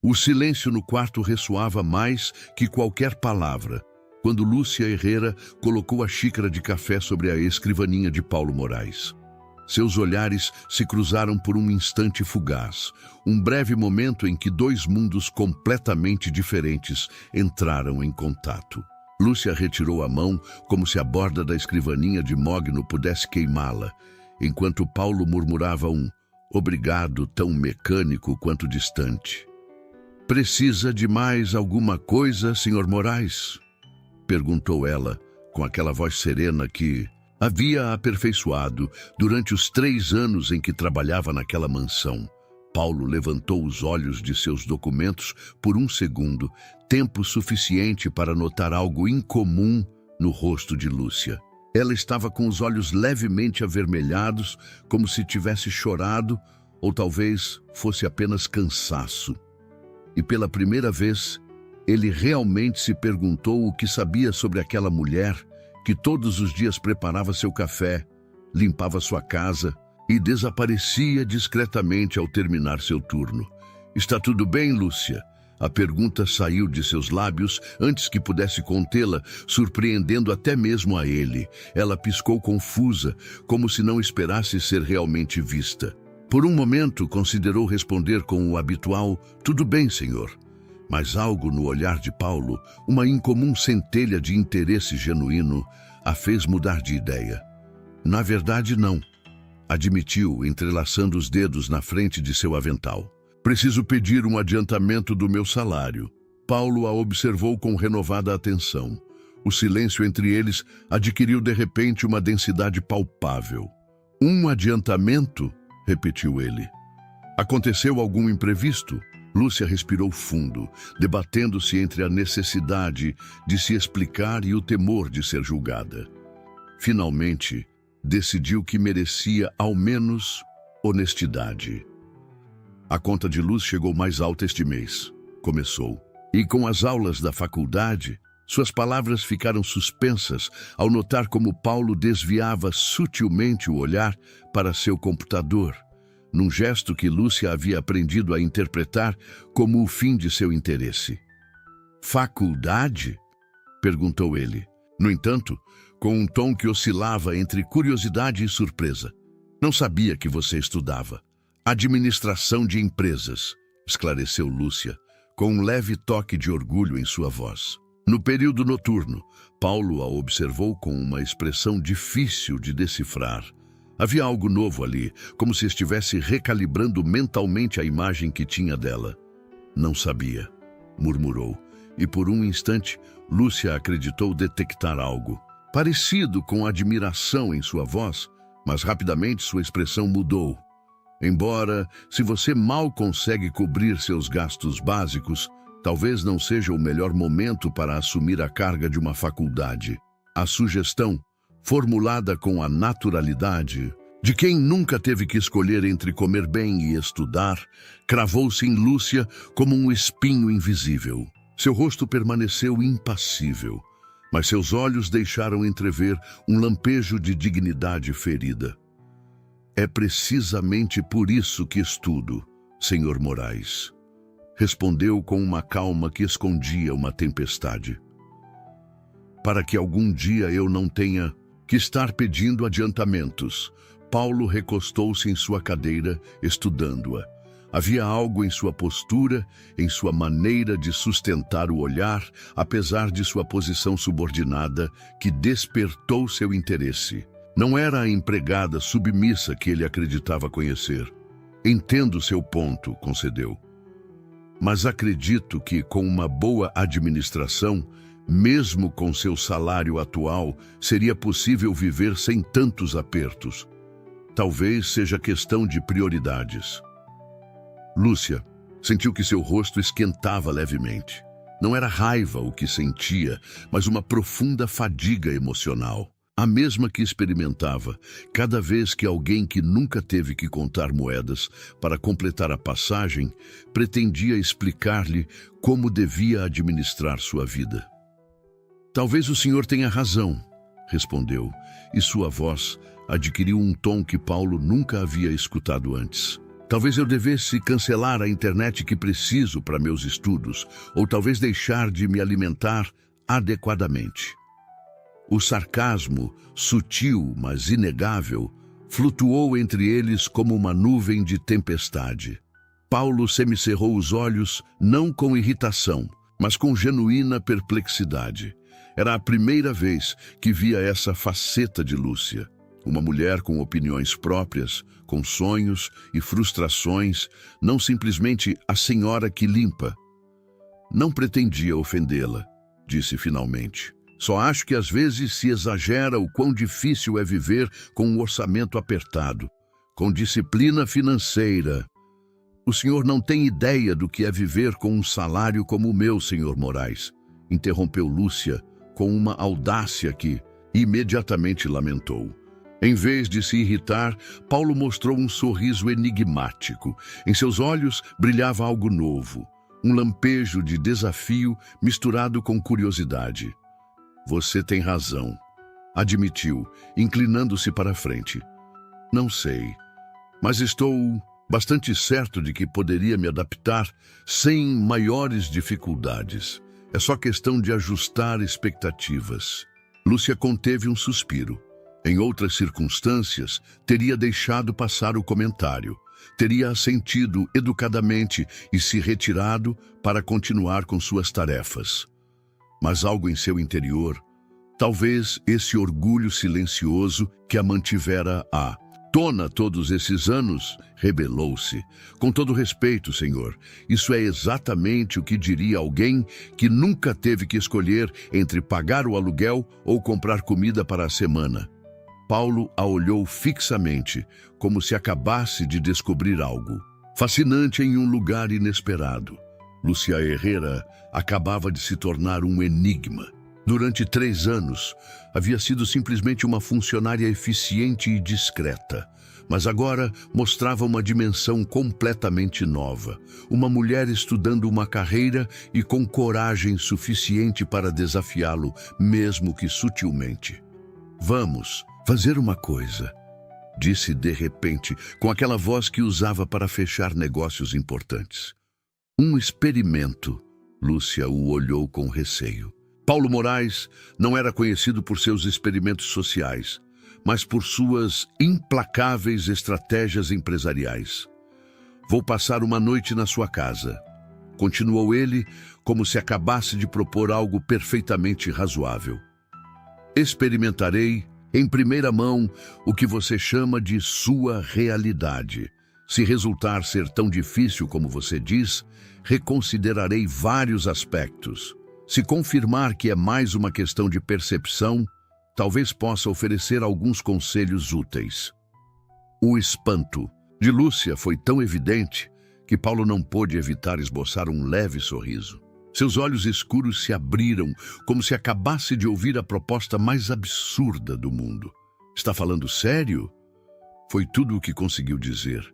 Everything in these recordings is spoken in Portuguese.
O silêncio no quarto ressoava mais que qualquer palavra, quando Lúcia Herrera colocou a xícara de café sobre a escrivaninha de Paulo Moraes. Seus olhares se cruzaram por um instante fugaz, um breve momento em que dois mundos completamente diferentes entraram em contato. Lúcia retirou a mão como se a borda da escrivaninha de mogno pudesse queimá-la, enquanto Paulo murmurava um obrigado tão mecânico quanto distante. "Precisa de mais alguma coisa, Sr. Moraes?" perguntou ela, com aquela voz serena que havia aperfeiçoado durante os 3 anos em que trabalhava naquela mansão. Paulo levantou os olhos de seus documentos por um segundo, tempo suficiente para notar algo incomum no rosto de Lúcia. Ela estava com os olhos levemente avermelhados, como se tivesse chorado, ou talvez fosse apenas cansaço. E pela primeira vez, ele realmente se perguntou o que sabia sobre aquela mulher que todos os dias preparava seu café, limpava sua casa e desaparecia discretamente ao terminar seu turno. "Está tudo bem, Lúcia?" A pergunta saiu de seus lábios antes que pudesse contê-la, surpreendendo até mesmo a ele. Ela piscou confusa, como se não esperasse ser realmente vista. Por um momento, considerou responder com o habitual "tudo bem, senhor." Mas algo no olhar de Paulo, uma incomum centelha de interesse genuíno, a fez mudar de ideia. "Na verdade, não," admitiu, entrelaçando os dedos na frente de seu avental. "Preciso pedir um adiantamento do meu salário." Paulo a observou com renovada atenção. O silêncio entre eles adquiriu de repente uma densidade palpável. "Um adiantamento?" repetiu ele. "Aconteceu algum imprevisto?" Lúcia respirou fundo, debatendo-se entre a necessidade de se explicar e o temor de ser julgada. Finalmente, decidiu que merecia ao menos honestidade. "A conta de luz chegou mais alta este mês," começou. "E com as aulas da faculdade..." Suas palavras ficaram suspensas ao notar como Paulo desviava sutilmente o olhar para seu computador, num gesto que Lúcia havia aprendido a interpretar como o fim de seu interesse. "Faculdade?" perguntou ele. No entanto, com um tom que oscilava entre curiosidade e surpresa. "Não sabia que você estudava." "Administração de empresas," esclareceu Lúcia, com um leve toque de orgulho em sua voz. No período noturno, Paulo a observou com uma expressão difícil de decifrar. Havia algo novo ali, como se estivesse recalibrando mentalmente a imagem que tinha dela. "Não sabia," murmurou, e por um instante Lúcia acreditou detectar algo parecido com admiração em sua voz, mas rapidamente sua expressão mudou. "Embora, se você mal consegue cobrir seus gastos básicos, talvez não seja o melhor momento para assumir a carga de uma faculdade." A sugestão, formulada com a naturalidade de quem nunca teve que escolher entre comer bem e estudar, cravou-se em Lúcia como um espinho invisível. Seu rosto permaneceu impassível, mas seus olhos deixaram entrever um lampejo de dignidade ferida. "É precisamente por isso que estudo, Sr. Moraes," respondeu com uma calma que escondia uma tempestade. "Para que algum dia eu não tenha que estar pedindo adiantamentos." Paulo recostou-se em sua cadeira, estudando-a. Havia algo em sua postura, em sua maneira de sustentar o olhar, apesar de sua posição subordinada, que despertou seu interesse. Não era a empregada submissa que ele acreditava conhecer. "Entendo seu ponto," concedeu. "Mas acredito que, com uma boa administração, mesmo com seu salário atual, seria possível viver sem tantos apertos. Talvez seja questão de prioridades." Lúcia sentiu que seu rosto esquentava levemente. Não era raiva o que sentia, mas uma profunda fadiga emocional. A mesma que experimentava cada vez que alguém que nunca teve que contar moedas para completar a passagem pretendia explicar-lhe como devia administrar sua vida. "Talvez o senhor tenha razão," respondeu, e sua voz adquiriu um tom que Paulo nunca havia escutado antes. Talvez eu devesse cancelar a internet que preciso para meus estudos, ou talvez deixar de me alimentar adequadamente. O sarcasmo, sutil, mas inegável, flutuou entre eles como uma nuvem de tempestade. Paulo semicerrou os olhos, não com irritação, mas com genuína perplexidade. Era a primeira vez que via essa faceta de Lúcia. Uma mulher com opiniões próprias, com sonhos e frustrações, não simplesmente a senhora que limpa. Não pretendia ofendê-la, disse finalmente. Só acho que às vezes se exagera o quão difícil é viver com um orçamento apertado, com disciplina financeira. O senhor não tem ideia do que é viver com um salário como o meu, senhor Moraes, interrompeu Lúcia com uma audácia que imediatamente lamentou. Em vez de se irritar, Paulo mostrou um sorriso enigmático. Em seus olhos brilhava algo novo, um lampejo de desafio misturado com curiosidade. Você tem razão, admitiu, inclinando-se para a frente. Não sei, mas estou bastante certo de que poderia me adaptar sem maiores dificuldades. É só questão de ajustar expectativas. Lúcia conteve um suspiro. Em outras circunstâncias, teria deixado passar o comentário, teria assentido educadamente e se retirado para continuar com suas tarefas. Mas algo em seu interior, talvez esse orgulho silencioso que a mantivera à tona todos esses anos, rebelou-se. Com todo respeito, senhor, isso é exatamente o que diria alguém que nunca teve que escolher entre pagar o aluguel ou comprar comida para a semana. Paulo a olhou fixamente, como se acabasse de descobrir algo fascinante em um lugar inesperado. Lúcia Herrera acabava de se tornar um enigma. Durante 3 anos, havia sido simplesmente uma funcionária eficiente e discreta, mas agora mostrava uma dimensão completamente nova. Uma mulher estudando uma carreira e com coragem suficiente para desafiá-lo, mesmo que sutilmente. Vamos fazer uma coisa, disse de repente, com aquela voz que usava para fechar negócios importantes. Um experimento. Lúcia o olhou com receio. Paulo Moraes não era conhecido por seus experimentos sociais, mas por suas implacáveis estratégias empresariais. Vou passar uma noite na sua casa, continuou ele, como se acabasse de propor algo perfeitamente razoável. Experimentarei, em primeira mão, o que você chama de sua realidade. Se resultar ser tão difícil como você diz, reconsiderarei vários aspectos. Se confirmar que é mais uma questão de percepção, talvez possa oferecer alguns conselhos úteis. O espanto de Lúcia foi tão evidente que Paulo não pôde evitar esboçar um leve sorriso. Seus olhos escuros se abriram, como se acabasse de ouvir a proposta mais absurda do mundo. Está falando sério? Foi tudo o que conseguiu dizer.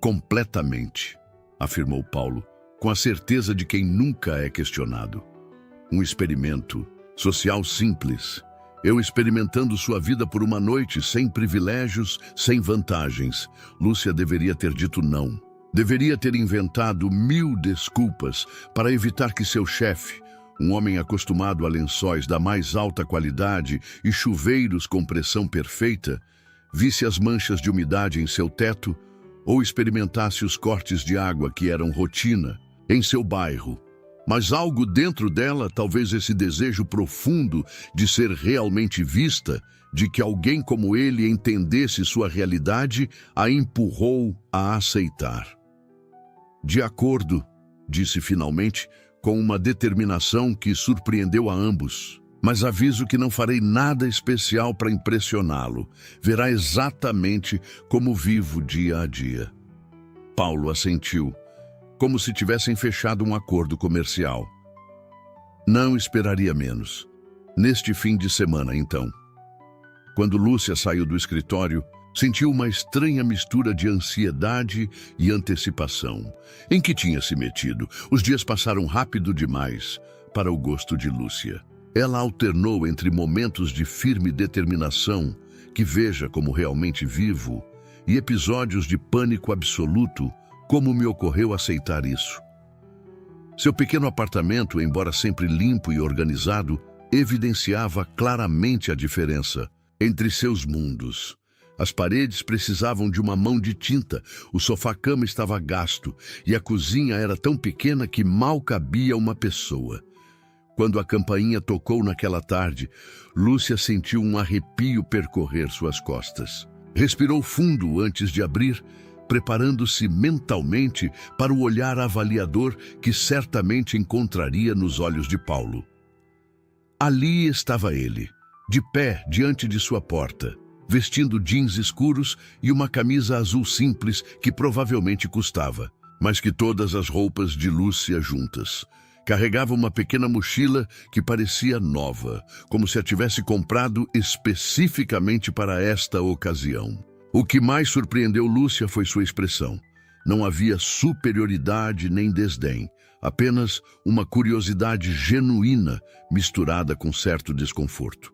Completamente, afirmou Paulo, com a certeza de quem nunca é questionado. Um experimento social simples. Eu experimentando sua vida por uma noite, sem privilégios, sem vantagens. Lúcia deveria ter dito não. Deveria ter inventado 1000 desculpas para evitar que seu chefe, um homem acostumado a lençóis da mais alta qualidade e chuveiros com pressão perfeita, visse as manchas de umidade em seu teto ou experimentasse os cortes de água que eram rotina em seu bairro. Mas algo dentro dela, talvez esse desejo profundo de ser realmente vista, de que alguém como ele entendesse sua realidade, a empurrou a aceitar. De acordo, disse finalmente, com uma determinação que surpreendeu a ambos. Mas aviso que não farei nada especial para impressioná-lo. Verá exatamente como vivo dia a dia. Paulo assentiu, como se tivessem fechado um acordo comercial. Não esperaria menos. Neste fim de semana, então. Quando Lúcia saiu do escritório, sentiu uma estranha mistura de ansiedade e antecipação. Em que tinha se metido? Os dias passaram rápido demais para o gosto de Lúcia. Ela alternou entre momentos de firme determinação, que veja como realmente vivo, e episódios de pânico absoluto, Como me ocorreu aceitar isso? Seu pequeno apartamento, embora sempre limpo e organizado, evidenciava claramente a diferença entre seus mundos. As paredes precisavam de uma mão de tinta, o sofá-cama estava gasto e a cozinha era tão pequena que mal cabia uma pessoa. Quando a campainha tocou naquela tarde, Lúcia sentiu um arrepio percorrer suas costas. Respirou fundo antes de abrir, preparando-se mentalmente para o olhar avaliador que certamente encontraria nos olhos de Paulo. Ali estava ele, de pé diante de sua porta, vestindo jeans escuros e uma camisa azul simples que provavelmente custava, mais que todas as roupas de Lúcia juntas. Carregava uma pequena mochila que parecia nova, como se a tivesse comprado especificamente para esta ocasião. O que mais surpreendeu Lúcia foi sua expressão. Não havia superioridade nem desdém, apenas uma curiosidade genuína misturada com certo desconforto.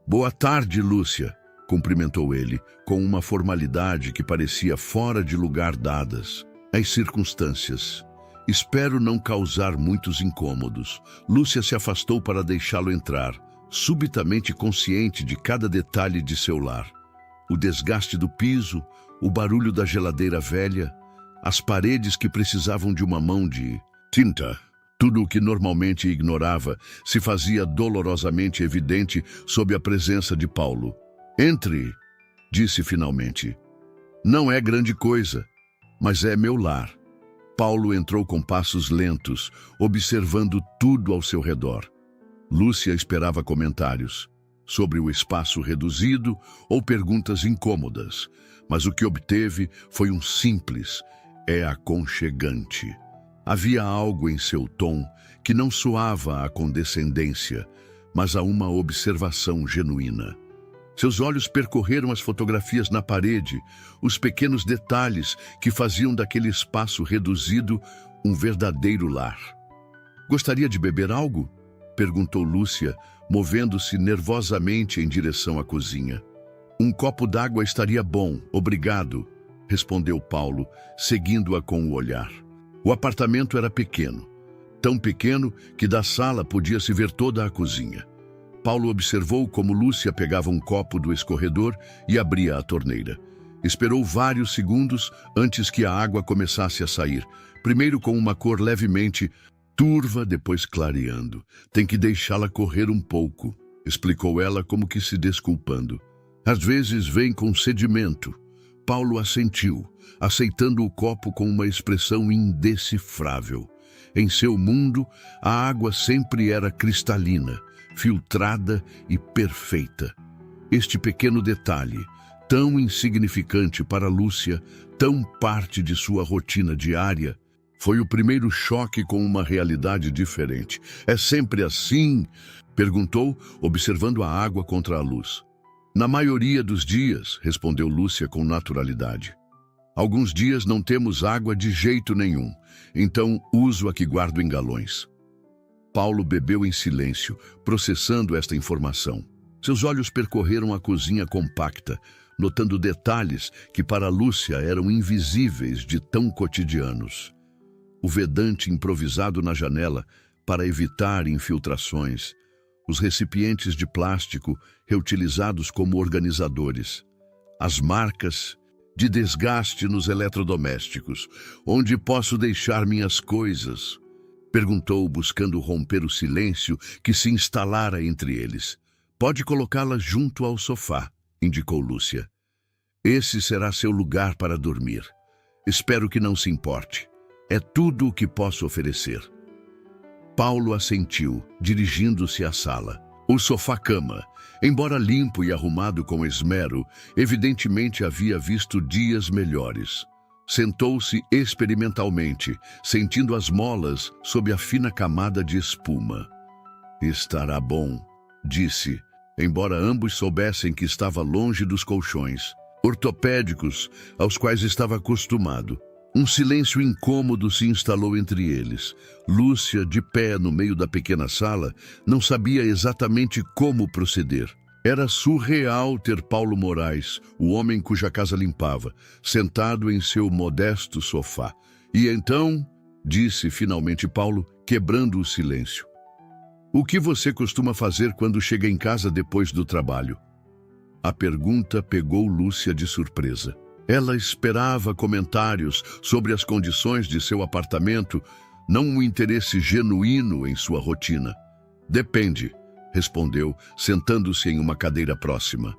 "Boa tarde, Lúcia", cumprimentou ele, com uma formalidade que parecia fora de lugar dadas as circunstâncias. "Espero não causar muitos incômodos." Lúcia se afastou para deixá-lo entrar, subitamente consciente de cada detalhe de seu lar. O desgaste do piso, o barulho da geladeira velha, as paredes que precisavam de uma mão de tinta. Tudo o que normalmente ignorava se fazia dolorosamente evidente sob a presença de Paulo. "Entre", disse finalmente. "Não é grande coisa, mas é meu lar." Paulo entrou com passos lentos, observando tudo ao seu redor. Lúcia esperava comentários sobre o espaço reduzido ou perguntas incômodas, mas o que obteve foi um simples "é aconchegante." Havia algo em seu tom que não soava a condescendência, mas a uma observação genuína. Seus olhos percorreram as fotografias na parede, os pequenos detalhes que faziam daquele espaço reduzido um verdadeiro lar. "Gostaria de beber algo?" perguntou Lúcia, movendo-se nervosamente em direção à cozinha. "Um copo d'água estaria bom, obrigado", respondeu Paulo, seguindo-a com o olhar. O apartamento era pequeno, tão pequeno que da sala podia-se ver toda a cozinha. Paulo observou como Lúcia pegava um copo do escorredor e abria a torneira. Esperou vários segundos antes que a água começasse a sair, primeiro com uma cor levemente turva, depois clareando. "Tem que deixá-la correr um pouco", explicou ela como que se desculpando. "Às vezes vem com sedimento." Paulo assentiu, aceitando o copo com uma expressão indecifrável. Em seu mundo, a água sempre era cristalina, filtrada e perfeita. Este pequeno detalhe, tão insignificante para Lúcia, tão parte de sua rotina diária, foi o primeiro choque com uma realidade diferente. "É sempre assim?" perguntou, observando a água contra a luz. "Na maioria dos dias", respondeu Lúcia com naturalidade. "Alguns dias não temos água de jeito nenhum, então uso a que guardo em galões." Paulo bebeu em silêncio, processando esta informação. Seus olhos percorreram a cozinha compacta, notando detalhes que para Lúcia eram invisíveis de tão cotidianos. O vedante improvisado na janela para evitar infiltrações, os recipientes de plástico reutilizados como organizadores, as marcas de desgaste nos eletrodomésticos. "Onde posso deixar minhas coisas?" perguntou, buscando romper o silêncio que se instalara entre eles. "Pode colocá-las junto ao sofá", indicou Lúcia. "Esse será seu lugar para dormir. Espero que não se importe. É tudo o que posso oferecer." Paulo assentiu, dirigindo-se à sala. O sofá-cama, embora limpo e arrumado com esmero, evidentemente havia visto dias melhores. Sentou-se experimentalmente, sentindo as molas sob a fina camada de espuma. "Estará bom", disse, embora ambos soubessem que estava longe dos colchões ortopédicos aos quais estava acostumado. Um silêncio incômodo se instalou entre eles. Lúcia, de pé no meio da pequena sala, não sabia exatamente como proceder. Era surreal ter Paulo Moraes, o homem cuja casa limpava, sentado em seu modesto sofá. E então, disse finalmente Paulo, quebrando o silêncio: "O que você costuma fazer quando chega em casa depois do trabalho?" A pergunta pegou Lúcia de surpresa. Ela esperava comentários sobre as condições de seu apartamento, não um interesse genuíno em sua rotina. "Depende", respondeu, sentando-se em uma cadeira próxima.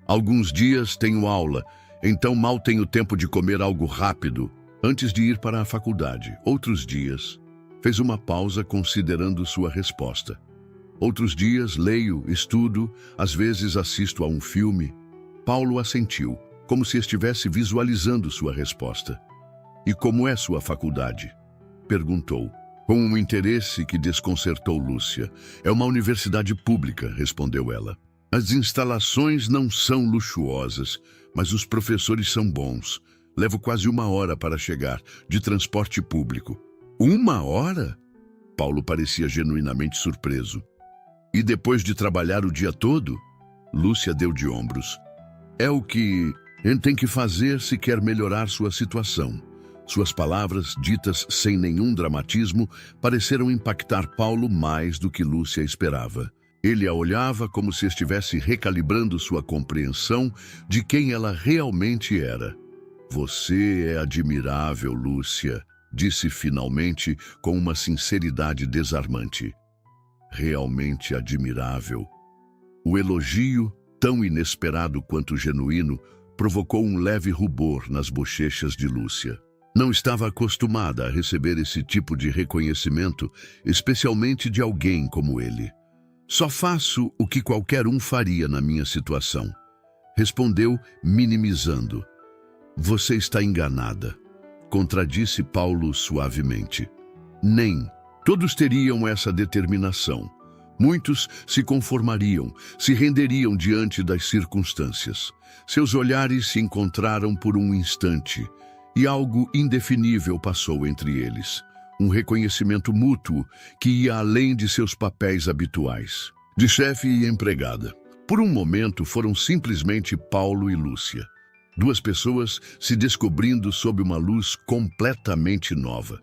"Alguns dias tenho aula, então mal tenho tempo de comer algo rápido antes de ir para a faculdade. Outros dias..." Fez uma pausa considerando sua resposta. "Outros dias leio, estudo, às vezes assisto a um filme." Paulo assentiu, como se estivesse visualizando sua resposta. "E como é sua faculdade?" perguntou, com um interesse que desconcertou Lúcia. "É uma universidade pública", respondeu ela. "As instalações não são luxuosas, mas os professores são bons. Levo quase 1 hora para chegar, de transporte público." 1 hora? Paulo parecia genuinamente surpreso. "E depois de trabalhar o dia todo?" Lúcia deu de ombros. "É o que tem que fazer se quer melhorar sua situação." Suas palavras, ditas sem nenhum dramatismo, pareceram impactar Paulo mais do que Lúcia esperava. Ele a olhava como se estivesse recalibrando sua compreensão de quem ela realmente era. "Você é admirável, Lúcia", disse finalmente com uma sinceridade desarmante. "Realmente admirável." O elogio, tão inesperado quanto genuíno, provocou um leve rubor nas bochechas de Lúcia. Não estava acostumada a receber esse tipo de reconhecimento, especialmente de alguém como ele. "Só faço o que qualquer um faria na minha situação", respondeu, minimizando. "Você está enganada", contradisse Paulo suavemente. "Nem. Todos teriam essa determinação. Muitos se conformariam, se renderiam diante das circunstâncias. Seus olhares se encontraram por um instante, e algo indefinível passou entre eles. Um reconhecimento mútuo que ia além de seus papéis habituais, de chefe e empregada. Por um momento foram simplesmente Paulo e Lúcia. Duas pessoas se descobrindo sob uma luz completamente nova.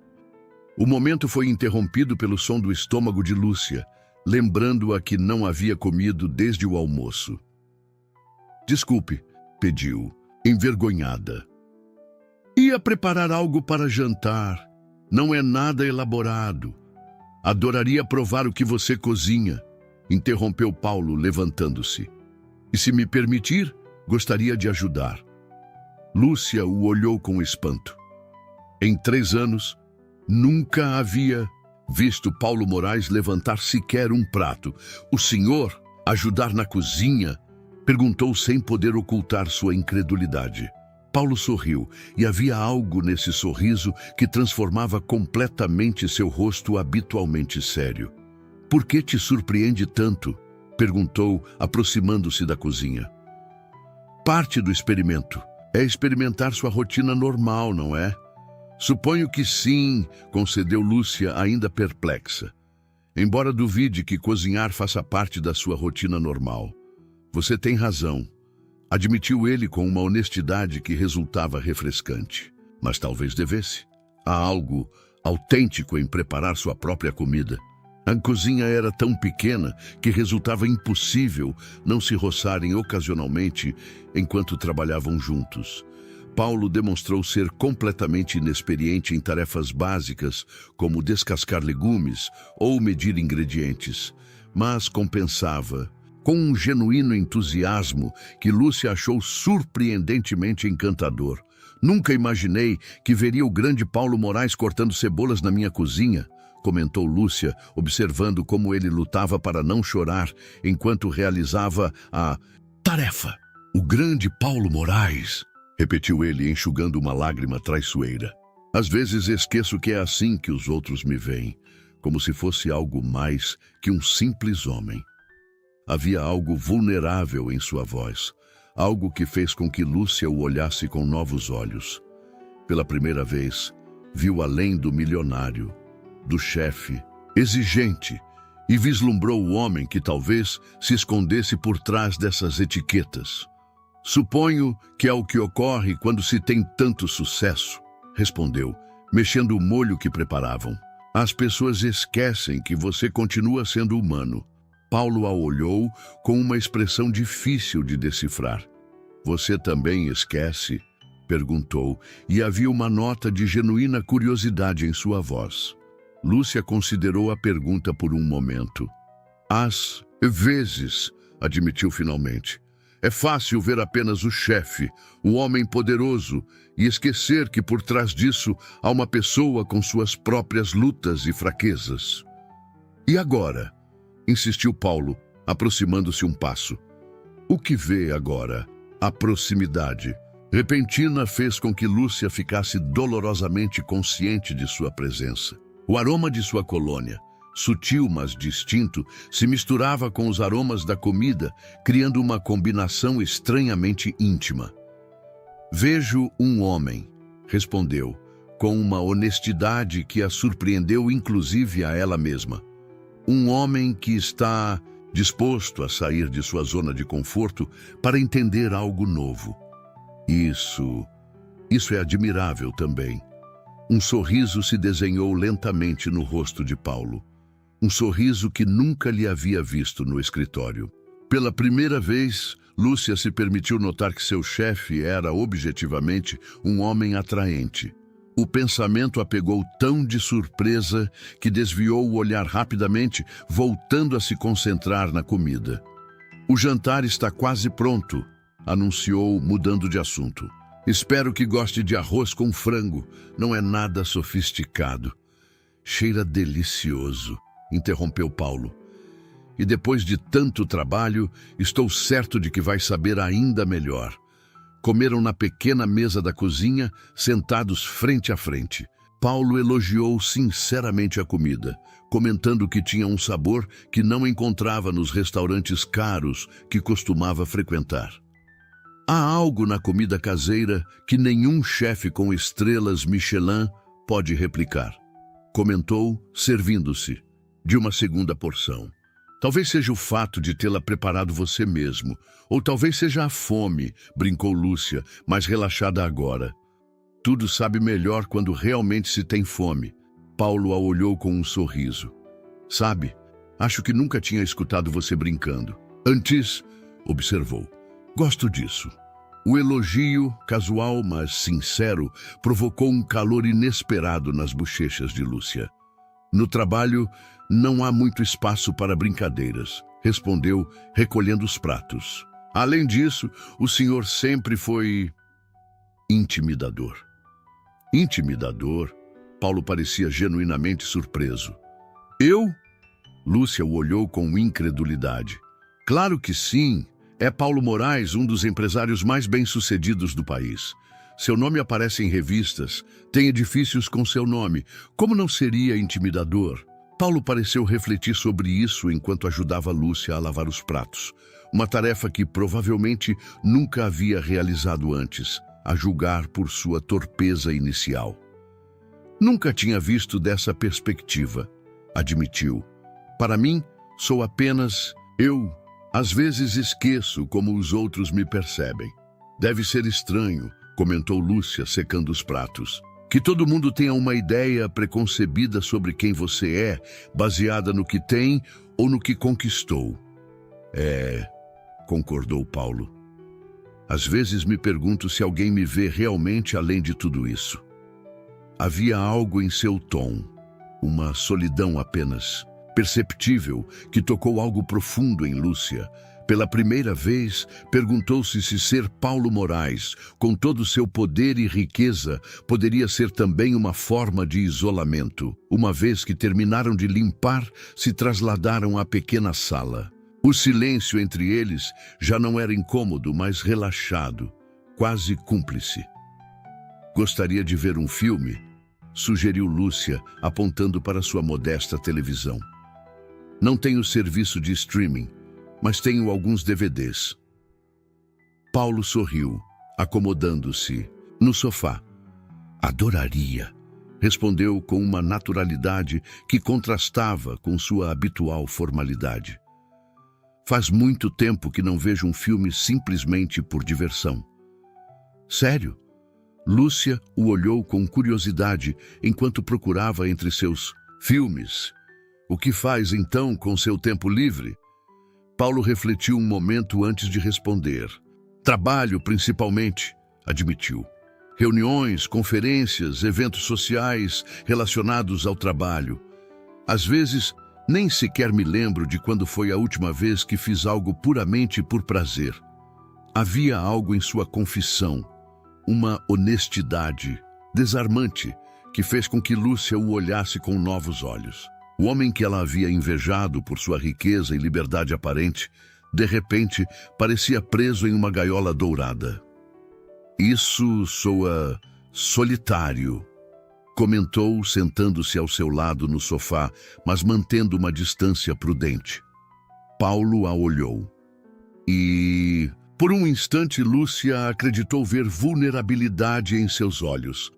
O momento foi interrompido pelo som do estômago de Lúcia, lembrando-a que não havia comido desde o almoço. "Desculpe", pediu, envergonhada. "Ia preparar algo para jantar. Não é nada elaborado. Adoraria provar o que você cozinha", interrompeu Paulo, levantando-se. "E se me permitir, gostaria de ajudar." Lúcia o olhou com espanto. Em 3 anos, nunca havia visto Paulo Moraes levantar sequer um prato. "O senhor ajudar na cozinha?" perguntou sem poder ocultar sua incredulidade. Paulo sorriu, e havia algo nesse sorriso que transformava completamente seu rosto habitualmente sério. "Por que te surpreende tanto?" perguntou, aproximando-se da cozinha. "Parte do experimento é experimentar sua rotina normal, não é?" "Suponho que sim", concedeu Lúcia, ainda perplexa. "Embora duvide que cozinhar faça parte da sua rotina normal." "Você tem razão", admitiu ele com uma honestidade que resultava refrescante. "Mas talvez devesse. Há algo autêntico em preparar sua própria comida." A cozinha era tão pequena que resultava impossível não se roçarem ocasionalmente enquanto trabalhavam juntos. Paulo demonstrou ser completamente inexperiente em tarefas básicas, como descascar legumes ou medir ingredientes, mas compensava com um genuíno entusiasmo que Lúcia achou surpreendentemente encantador. "Nunca imaginei que veria o grande Paulo Moraes cortando cebolas na minha cozinha", comentou Lúcia, observando como ele lutava para não chorar enquanto realizava a tarefa. "O grande Paulo Moraes", repetiu ele, enxugando uma lágrima traiçoeira. "Às vezes esqueço que é assim que os outros me veem, como se fosse algo mais que um simples homem." Havia algo vulnerável em sua voz, algo que fez com que Lúcia o olhasse com novos olhos. Pela primeira vez, viu além do milionário, do chefe, exigente e vislumbrou o homem que talvez se escondesse por trás dessas etiquetas. Suponho que é o que ocorre quando se tem tanto sucesso, respondeu, mexendo o molho que preparavam. As pessoas esquecem que você continua sendo humano. Paulo a olhou com uma expressão difícil de decifrar. Você também esquece? Perguntou, e havia uma nota de genuína curiosidade em sua voz. Lúcia considerou a pergunta por um momento. Às vezes, admitiu finalmente. É fácil ver apenas o chefe, o homem poderoso, e esquecer que por trás disso há uma pessoa com suas próprias lutas e fraquezas. E agora? Insistiu Paulo, aproximando-se um passo. O que vê agora? A proximidade repentina fez com que Lúcia ficasse dolorosamente consciente de sua presença. O aroma de sua colônia, sutil mas distinto, se misturava com os aromas da comida, criando uma combinação estranhamente íntima. Vejo um homem, respondeu, com uma honestidade que a surpreendeu inclusive a ela mesma. Um homem que está disposto a sair de sua zona de conforto para entender algo novo. Isso é admirável também. Um sorriso se desenhou lentamente no rosto de Paulo. Um sorriso que nunca lhe havia visto no escritório. Pela primeira vez, Lúcia se permitiu notar que seu chefe era, objetivamente, um homem atraente. O pensamento a pegou tão de surpresa que desviou o olhar rapidamente, voltando a se concentrar na comida. O jantar está quase pronto, anunciou, mudando de assunto. Espero que goste de arroz com frango. Não é nada sofisticado. Cheira delicioso, interrompeu Paulo. E depois de tanto trabalho, estou certo de que vai saber ainda melhor. Comeram na pequena mesa da cozinha, sentados frente a frente. Paulo elogiou sinceramente a comida, comentando que tinha um sabor que não encontrava nos restaurantes caros que costumava frequentar. Há algo na comida caseira que nenhum chefe com estrelas Michelin pode replicar, comentou, servindo-se de uma segunda porção. Talvez seja o fato de tê-la preparado você mesmo, ou talvez seja a fome, brincou Lúcia, mais relaxada agora. Tudo sabe melhor quando realmente se tem fome. Paulo a olhou com um sorriso. Sabe, acho que nunca tinha escutado você brincando. Antes, observou. Gosto disso. O elogio, casual mas sincero, provocou um calor inesperado nas bochechas de Lúcia. No trabalho, não há muito espaço para brincadeiras, respondeu, recolhendo os pratos. Além disso, o senhor sempre foi intimidador. Intimidador? Paulo parecia genuinamente surpreso. Eu? Lúcia o olhou com incredulidade. Claro que sim. É Paulo Moraes, um dos empresários mais bem-sucedidos do país. Seu nome aparece em revistas, tem edifícios com seu nome. Como não seria intimidador? Paulo pareceu refletir sobre isso enquanto ajudava Lúcia a lavar os pratos. Uma tarefa que provavelmente nunca havia realizado antes, a julgar por sua torpeza inicial. Nunca tinha visto dessa perspectiva, admitiu. Para mim, sou apenas eu. Às vezes esqueço como os outros me percebem. Deve ser estranho, comentou Lúcia, secando os pratos. Que todo mundo tenha uma ideia preconcebida sobre quem você é, baseada no que tem ou no que conquistou. Concordou Paulo. Às vezes me pergunto se alguém me vê realmente além de tudo isso. Havia algo em seu tom, uma solidão apenas, perceptível, que tocou algo profundo em Lúcia. Pela primeira vez, perguntou-se se ser Paulo Moraes, com todo o seu poder e riqueza, poderia ser também uma forma de isolamento. Uma vez que terminaram de limpar, se trasladaram à pequena sala. O silêncio entre eles já não era incômodo, mas relaxado, quase cúmplice. Gostaria de ver um filme? Sugeriu Lúcia, apontando para sua modesta televisão. Não tenho serviço de streaming, mas tenho alguns DVDs. Paulo sorriu, acomodando-se no sofá. Adoraria. respondeu com uma naturalidade que contrastava com sua habitual formalidade. Faz muito tempo que não vejo um filme simplesmente por diversão. Sério? Lúcia o olhou com curiosidade enquanto procurava entre seus filmes. O que faz então com seu tempo livre? Paulo refletiu um momento antes de responder. Trabalho, principalmente, admitiu. Reuniões, conferências, eventos sociais relacionados ao trabalho. Às vezes, nem sequer me lembro de quando foi a última vez que fiz algo puramente por prazer. Havia algo em sua confissão, uma honestidade desarmante que fez com que Lúcia o olhasse com novos olhos. O homem que ela havia invejado por sua riqueza e liberdade aparente, de repente, parecia preso em uma gaiola dourada. Isso soa solitário, comentou, sentando-se ao seu lado no sofá, mas mantendo uma distância prudente. Paulo a olhou. E, por um instante, Lúcia acreditou ver vulnerabilidade em seus olhos.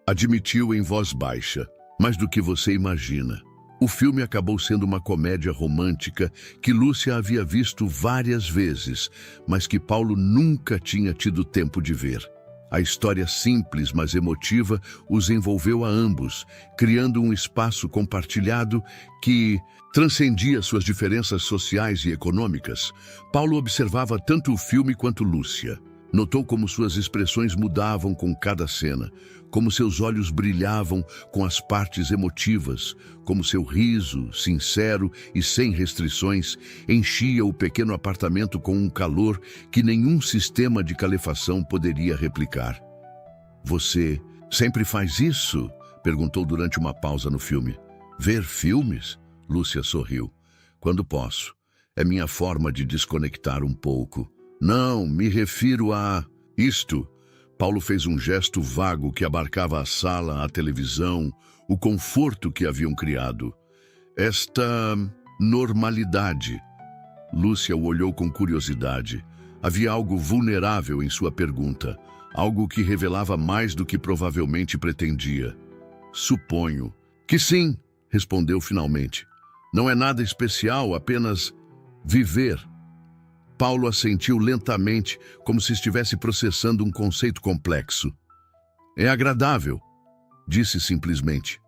Admitiu em voz baixa, mais do que você imagina. O filme acabou sendo uma comédia romântica que Lúcia havia visto várias vezes, mas que Paulo nunca tinha tido tempo de ver. A história simples, mas emotiva, os envolveu a ambos, criando um espaço compartilhado que transcendia suas diferenças sociais e econômicas. Paulo observava tanto o filme quanto Lúcia. Notou como suas expressões mudavam com cada cena, como seus olhos brilhavam com as partes emotivas, como seu riso, sincero e sem restrições, enchia o pequeno apartamento com um calor que nenhum sistema de calefação poderia replicar. Você sempre faz isso? Perguntou durante uma pausa no filme. Ver filmes? Lúcia sorriu. Quando posso. É minha forma de desconectar um pouco. Não, me refiro a isto. Paulo fez um gesto vago que abarcava a sala, a televisão, o conforto que haviam criado. Esta normalidade. Lúcia o olhou com curiosidade. Havia algo vulnerável em sua pergunta, algo que revelava mais do que provavelmente pretendia. Suponho que sim, respondeu finalmente. Não é nada especial, apenas viver. Paulo assentiu lentamente, como se estivesse processando um conceito complexo. É agradável, disse simplesmente.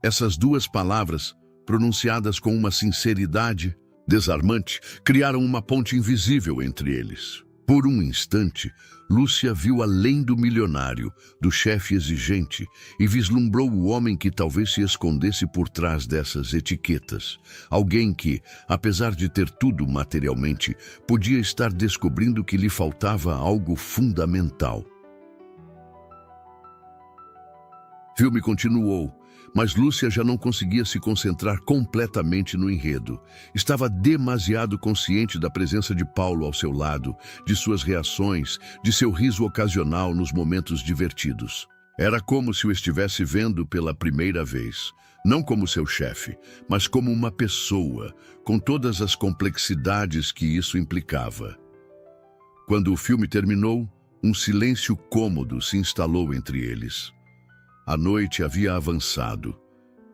Essas duas palavras, pronunciadas com uma sinceridade desarmante, criaram uma ponte invisível entre eles. Por um instante, Lúcia viu além do milionário, do chefe exigente, e vislumbrou o homem que talvez se escondesse por trás dessas etiquetas. Alguém que, apesar de ter tudo materialmente, podia estar descobrindo que lhe faltava algo fundamental. O filme continuou, mas Lúcia já não conseguia se concentrar completamente no enredo. Estava demasiado consciente da presença de Paulo ao seu lado, de suas reações, de seu riso ocasional nos momentos divertidos. Era como se o estivesse vendo pela primeira vez, não como seu chefe, mas como uma pessoa, com todas as complexidades que isso implicava. Quando o filme terminou, um silêncio cômodo se instalou entre eles. A noite havia avançado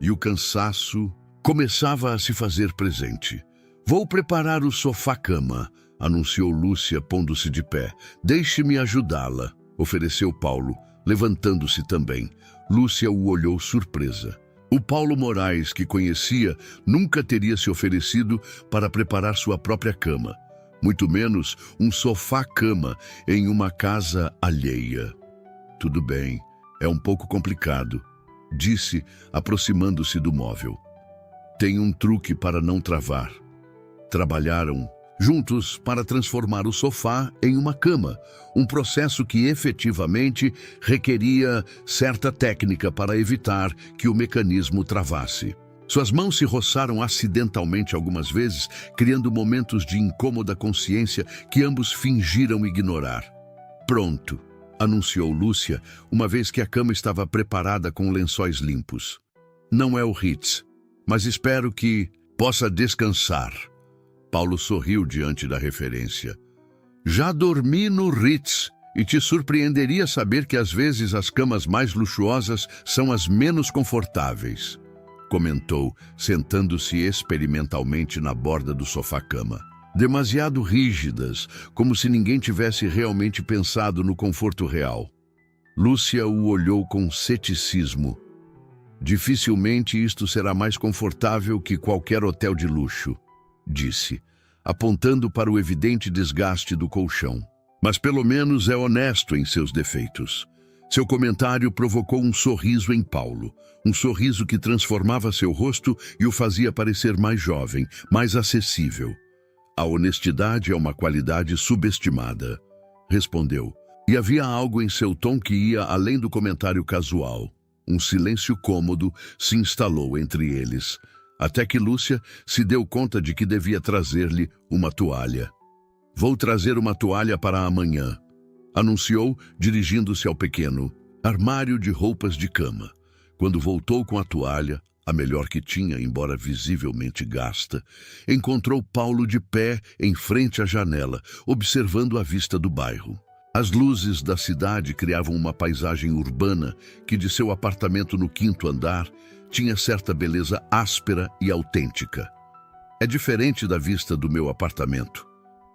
e o cansaço começava a se fazer presente. Vou preparar o sofá-cama, anunciou Lúcia, pondo-se de pé. Deixe-me ajudá-la, ofereceu Paulo, levantando-se também. Lúcia o olhou surpresa. O Paulo Moraes, que conhecia, nunca teria se oferecido para preparar sua própria cama, muito menos um sofá-cama em uma casa alheia. Tudo bem. É um pouco complicado, disse, aproximando-se do móvel. Tem um truque para não travar. Trabalharam juntos para transformar o sofá em uma cama, um processo que efetivamente requeria certa técnica para evitar que o mecanismo travasse. Suas mãos se roçaram acidentalmente algumas vezes, criando momentos de incômoda consciência que ambos fingiram ignorar. Pronto, anunciou Lúcia, uma vez que a cama estava preparada com lençóis limpos. Não é o Ritz, mas espero que possa descansar. Paulo sorriu diante da referência. Já dormi no Ritz, E te surpreenderia saber que às vezes as camas mais luxuosas são as menos confortáveis, comentou, sentando-se experimentalmente na borda do sofá-cama. Demasiado rígidas, como se ninguém tivesse realmente pensado no conforto real. Lúcia o olhou com ceticismo. Dificilmente isto será mais confortável que qualquer hotel de luxo, disse, apontando para o evidente desgaste do colchão. Mas pelo menos é honesto em seus defeitos. Seu comentário provocou um sorriso em Paulo, um sorriso que transformava seu rosto e o fazia parecer mais jovem, mais acessível. A honestidade é uma qualidade subestimada, respondeu. E havia algo em seu tom que ia além do comentário casual. Um silêncio cômodo se instalou entre eles, até que Lúcia se deu conta de que devia trazer-lhe uma toalha. Vou trazer uma toalha para amanhã, anunciou, dirigindo-se ao pequeno armário de roupas de cama. Quando voltou com a toalha, a melhor que tinha, embora visivelmente gasta, encontrou Paulo de pé em frente à janela, observando a vista do bairro. As luzes da cidade criavam uma paisagem urbana que, de seu apartamento no 5º andar, tinha certa beleza áspera e autêntica. É diferente da vista do meu apartamento,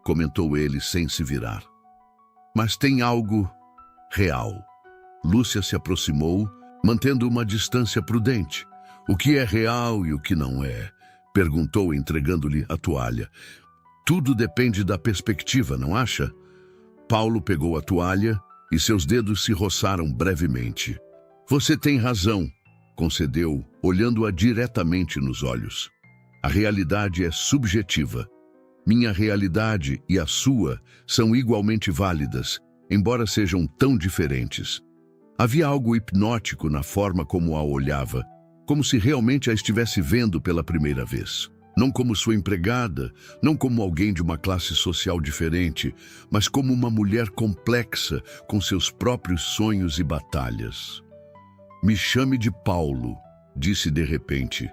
comentou ele sem se virar. Mas tem algo real. Lúcia se aproximou, mantendo uma distância prudente. O que é real e o que não é? Perguntou, entregando-lhe a toalha. Tudo depende da perspectiva, não acha? Paulo pegou a toalha e seus dedos se roçaram brevemente. Você tem razão, concedeu, olhando-a diretamente nos olhos. A realidade é subjetiva. Minha realidade e a sua são igualmente válidas, embora sejam tão diferentes. Havia algo hipnótico na forma como a olhava, como se realmente a estivesse vendo pela primeira vez. Não como sua empregada, não como alguém de uma classe social diferente, mas como uma mulher complexa, com seus próprios sonhos e batalhas. Me chame de Paulo, disse de repente.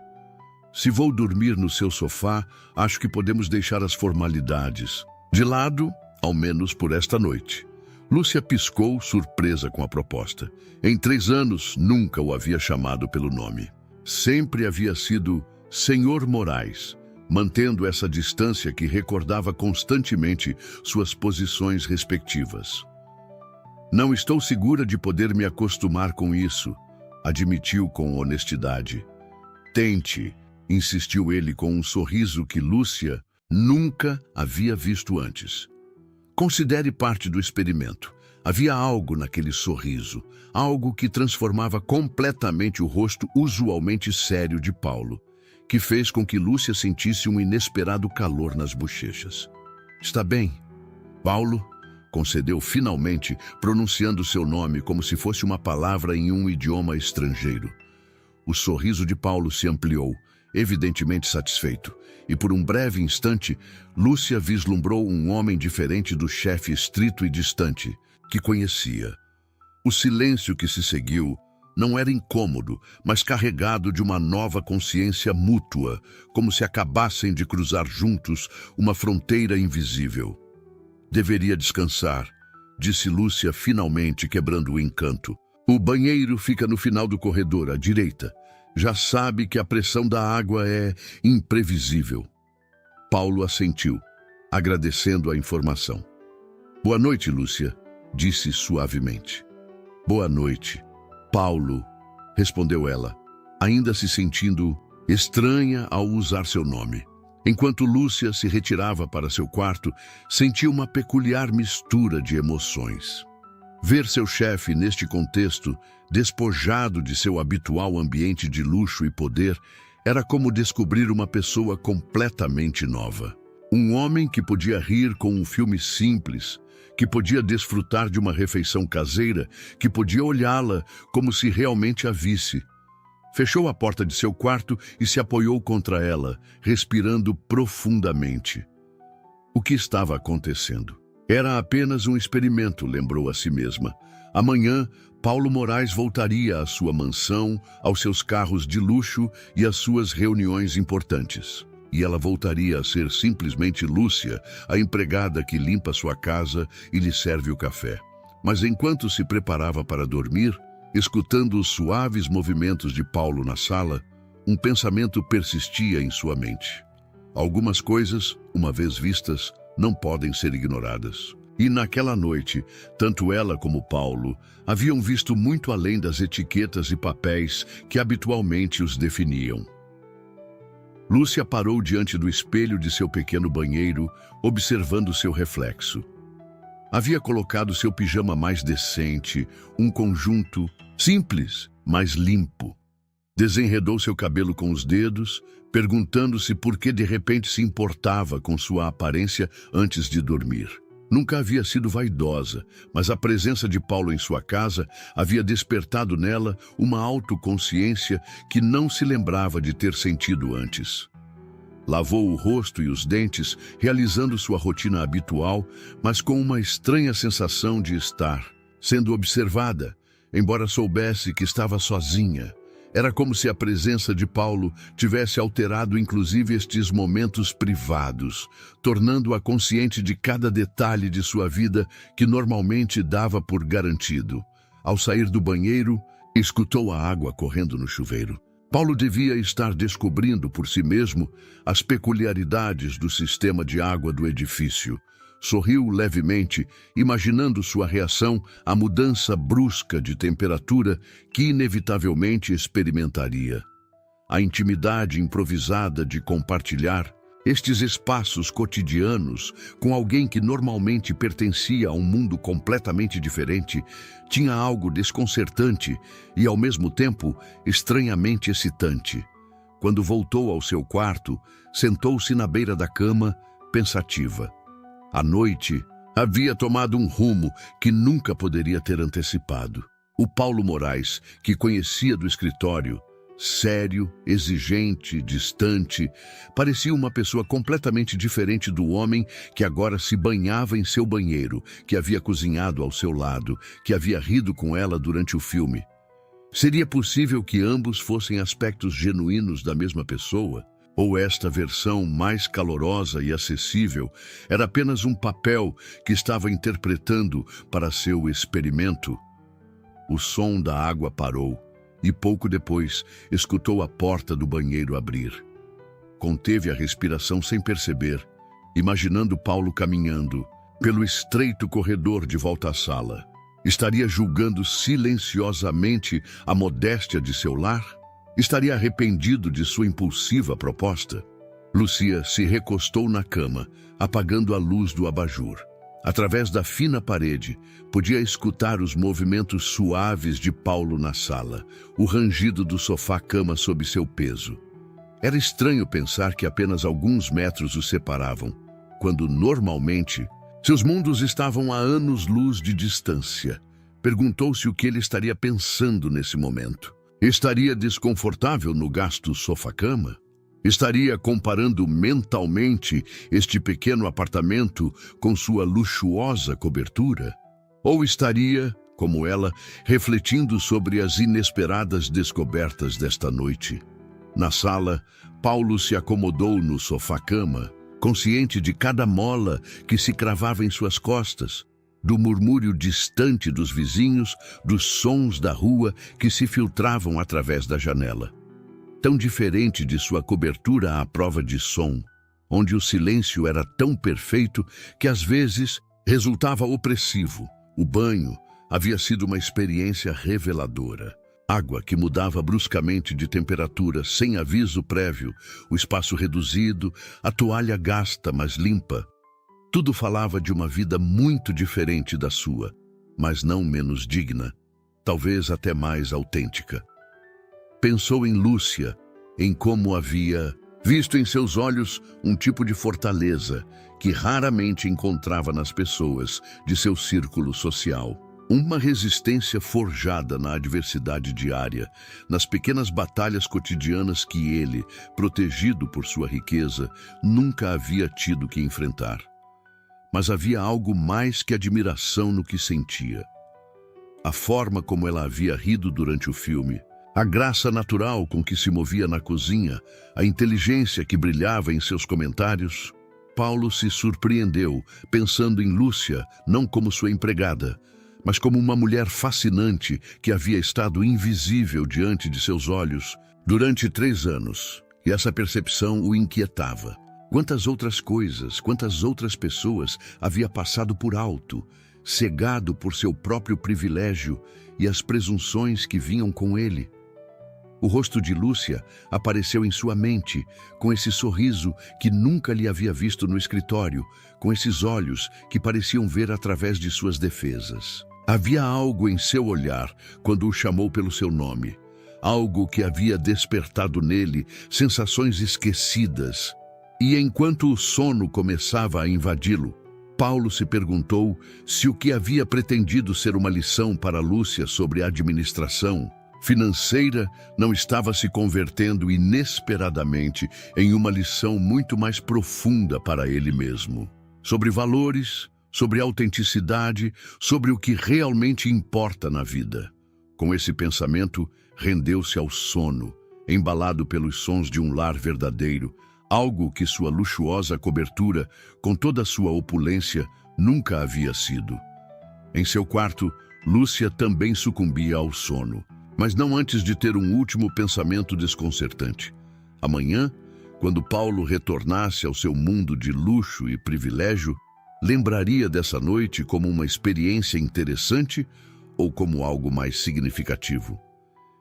Se vou dormir no seu sofá, acho que podemos deixar as formalidades de lado, ao menos por esta noite. Lúcia piscou, surpresa com a proposta. Em 3 anos, nunca o havia chamado pelo nome. Sempre havia sido Senhor Moraes, mantendo essa distância que recordava constantemente suas posições respectivas. Não estou segura de poder me acostumar com isso, admitiu com honestidade. Tente, insistiu ele com um sorriso que Lúcia nunca havia visto antes. Considere parte do experimento. Havia algo naquele sorriso, algo que transformava completamente o rosto usualmente sério de Paulo, que fez com que Lúcia sentisse um inesperado calor nas bochechas. Está bem, Paulo, concedeu finalmente, pronunciando seu nome como se fosse uma palavra em um idioma estrangeiro. O sorriso de Paulo se ampliou, evidentemente satisfeito, e por um breve instante, Lúcia vislumbrou um homem diferente do chefe estrito e distante, que conhecia. O silêncio que se seguiu não era incômodo, mas carregado de uma nova consciência mútua, como se acabassem de cruzar juntos uma fronteira invisível. Deveria descansar, disse Lúcia finalmente, quebrando o encanto. O banheiro fica no final do corredor, à direita. Já sabe que a pressão da água é imprevisível. Paulo assentiu, agradecendo a informação. Boa noite, Lúcia, disse suavemente. Boa noite, Paulo, respondeu ela, ainda se sentindo estranha ao usar seu nome. Enquanto Lúcia se retirava para seu quarto, sentiu uma peculiar mistura de emoções. Ver seu chefe neste contexto, despojado de seu habitual ambiente de luxo e poder, era como descobrir uma pessoa completamente nova. Um homem que podia rir com um filme simples, que podia desfrutar de uma refeição caseira, que podia olhá-la como se realmente a visse. Fechou a porta de seu quarto e se apoiou contra ela, respirando profundamente. O que estava acontecendo? Era apenas um experimento, lembrou a si mesma. Amanhã, Paulo Moraes voltaria à sua mansão, aos seus carros de luxo e às suas reuniões importantes. E ela voltaria a ser simplesmente Lúcia, a empregada que limpa sua casa e lhe serve o café. Mas enquanto se preparava para dormir, escutando os suaves movimentos de Paulo na sala, um pensamento persistia em sua mente. Algumas coisas, uma vez vistas, não podem ser ignoradas. E naquela noite, tanto ela como Paulo haviam visto muito além das etiquetas e papéis que habitualmente os definiam. Lúcia parou diante do espelho de seu pequeno banheiro, observando seu reflexo. Havia colocado seu pijama mais decente, um conjunto simples, mas limpo. Desenredou seu cabelo com os dedos, perguntando-se por que de repente se importava com sua aparência antes de dormir. Nunca havia sido vaidosa, mas a presença de Paulo em sua casa havia despertado nela uma autoconsciência que não se lembrava de ter sentido antes. Lavou o rosto e os dentes, realizando sua rotina habitual, mas com uma estranha sensação de estar sendo observada, embora soubesse que estava sozinha. Era como se a presença de Paulo tivesse alterado inclusive estes momentos privados, tornando-a consciente de cada detalhe de sua vida que normalmente dava por garantido. Ao sair do banheiro, escutou a água correndo no chuveiro. Paulo devia estar descobrindo por si mesmo as peculiaridades do sistema de água do edifício. Sorriu levemente, imaginando sua reação à mudança brusca de temperatura que inevitavelmente experimentaria. A intimidade improvisada de compartilhar estes espaços cotidianos com alguém que normalmente pertencia a um mundo completamente diferente tinha algo desconcertante e, ao mesmo tempo, estranhamente excitante. Quando voltou ao seu quarto, sentou-se na beira da cama, pensativa. A noite havia tomado um rumo que nunca poderia ter antecipado. O Paulo Moraes, que conhecia do escritório, sério, exigente, distante, parecia uma pessoa completamente diferente do homem que agora se banhava em seu banheiro, que havia cozinhado ao seu lado, que havia rido com ela durante o filme. Seria possível que ambos fossem aspectos genuínos da mesma pessoa? Ou esta versão mais calorosa e acessível era apenas um papel que estava interpretando para seu experimento? O som da água parou e pouco depois escutou a porta do banheiro abrir. Conteve a respiração sem perceber, imaginando Paulo caminhando pelo estreito corredor de volta à sala. Estaria julgando silenciosamente a modéstia de seu lar? Estaria arrependido de sua impulsiva proposta? Lúcia se recostou na cama, apagando a luz do abajur. Através da fina parede, podia escutar os movimentos suaves de Paulo na sala, o rangido do sofá-cama sob seu peso. Era estranho pensar que apenas alguns metros os separavam, quando normalmente seus mundos estavam a anos-luz de distância. Perguntou-se o que ele estaria pensando nesse momento. Estaria desconfortável no gasto sofá-cama? Estaria comparando mentalmente este pequeno apartamento com sua luxuosa cobertura? Ou estaria, como ela, refletindo sobre as inesperadas descobertas desta noite? Na sala, Paulo se acomodou no sofá-cama, consciente de cada mola que se cravava em suas costas, do murmúrio distante dos vizinhos, dos sons da rua que se filtravam através da janela. Tão diferente de sua cobertura à prova de som, onde o silêncio era tão perfeito que às vezes resultava opressivo. O banho havia sido uma experiência reveladora. Água que mudava bruscamente de temperatura sem aviso prévio, o espaço reduzido, a toalha gasta mas limpa. Tudo falava de uma vida muito diferente da sua, mas não menos digna, talvez até mais autêntica. Pensou em Lúcia, em como havia visto em seus olhos um tipo de fortaleza que raramente encontrava nas pessoas de seu círculo social. Uma resistência forjada na adversidade diária, nas pequenas batalhas cotidianas que ele, protegido por sua riqueza, nunca havia tido que enfrentar. Mas havia algo mais que admiração no que sentia. A forma como ela havia rido durante o filme, a graça natural com que se movia na cozinha, a inteligência que brilhava em seus comentários. Paulo se surpreendeu, pensando em Lúcia não como sua empregada, mas como uma mulher fascinante que havia estado invisível diante de seus olhos durante 3 anos. E essa percepção o inquietava. Quantas outras coisas, quantas outras pessoas havia passado por alto, cegado por seu próprio privilégio e as presunções que vinham com ele. O rosto de Lúcia apareceu em sua mente, com esse sorriso que nunca lhe havia visto no escritório, com esses olhos que pareciam ver através de suas defesas. Havia algo em seu olhar quando o chamou pelo seu nome, algo que havia despertado nele sensações esquecidas. E enquanto o sono começava a invadi-lo, Paulo se perguntou se o que havia pretendido ser uma lição para Lúcia sobre administração financeira não estava se convertendo inesperadamente em uma lição muito mais profunda para ele mesmo. Sobre valores, sobre autenticidade, sobre o que realmente importa na vida. Com esse pensamento, rendeu-se ao sono, embalado pelos sons de um lar verdadeiro, algo que sua luxuosa cobertura, com toda a sua opulência, nunca havia sido. Em seu quarto, Lúcia também sucumbia ao sono, mas não antes de ter um último pensamento desconcertante. Amanhã, quando Paulo retornasse ao seu mundo de luxo e privilégio, lembraria dessa noite como uma experiência interessante ou como algo mais significativo?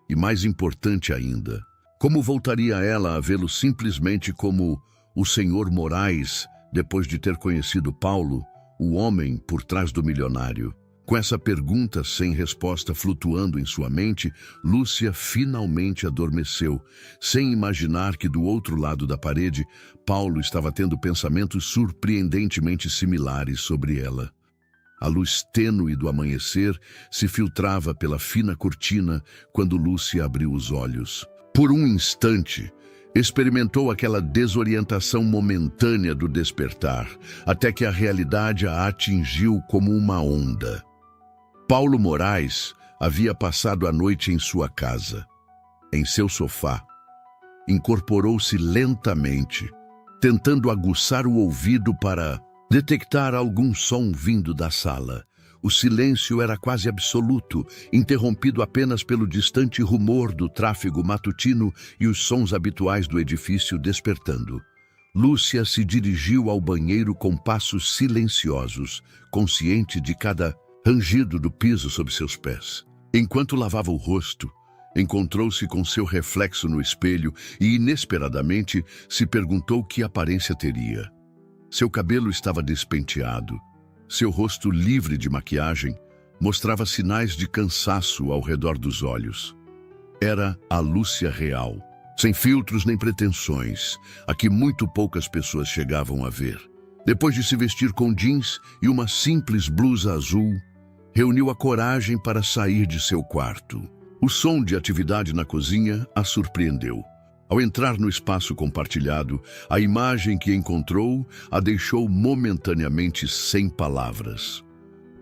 E mais importante ainda, como voltaria ela a vê-lo simplesmente como o Sr. Moraes, depois de ter conhecido Paulo, o homem por trás do milionário? Com essa pergunta sem resposta flutuando em sua mente, Lúcia finalmente adormeceu, sem imaginar que do outro lado da parede, Paulo estava tendo pensamentos surpreendentemente similares sobre ela. A luz tênue do amanhecer se filtrava pela fina cortina quando Lúcia abriu os olhos. Por um instante, experimentou aquela desorientação momentânea do despertar, até que a realidade a atingiu como uma onda. Paulo Moraes havia passado a noite em sua casa, em seu sofá. Incorporou-se lentamente, tentando aguçar o ouvido para detectar algum som vindo da sala. O silêncio era quase absoluto, interrompido apenas pelo distante rumor do tráfego matutino e os sons habituais do edifício despertando. Lúcia se dirigiu ao banheiro com passos silenciosos, consciente de cada rangido do piso sob seus pés. Enquanto lavava o rosto, encontrou-se com seu reflexo no espelho e, inesperadamente, se perguntou que aparência teria. Seu cabelo estava despenteado. Seu rosto livre de maquiagem mostrava sinais de cansaço ao redor dos olhos. Era a Lúcia real, sem filtros nem pretensões, a que muito poucas pessoas chegavam a ver. Depois de se vestir com jeans e uma simples blusa azul, reuniu a coragem para sair de seu quarto. O som de atividade na cozinha a surpreendeu. Ao entrar no espaço compartilhado, a imagem que encontrou a deixou momentaneamente sem palavras.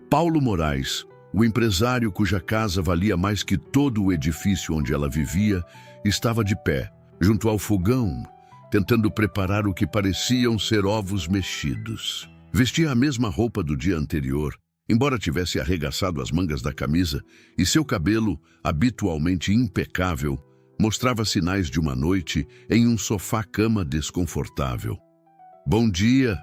Paulo Moraes, o empresário cuja casa valia mais que todo o edifício onde ela vivia, estava de pé, junto ao fogão, tentando preparar o que pareciam ser ovos mexidos. Vestia a mesma roupa do dia anterior, embora tivesse arregaçado as mangas da camisa, e seu cabelo, habitualmente impecável, mostrava sinais de uma noite em um sofá-cama desconfortável. "Bom dia",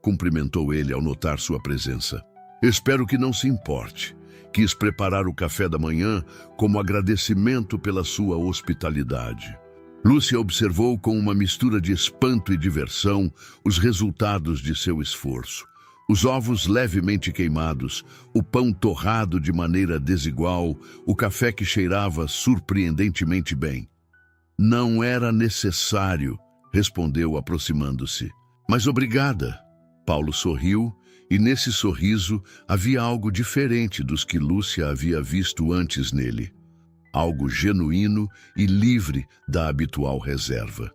cumprimentou ele ao notar sua presença. "Espero que não se importe. Quis preparar o café da manhã como agradecimento pela sua hospitalidade." Lúcia observou com uma mistura de espanto e diversão os resultados de seu esforço. Os ovos levemente queimados, o pão torrado de maneira desigual, o café que cheirava surpreendentemente bem. "Não era necessário", respondeu aproximando-se. "Mas obrigada." Paulo sorriu, e nesse sorriso havia algo diferente dos que Lúcia havia visto antes nele. Algo genuíno e livre da habitual reserva.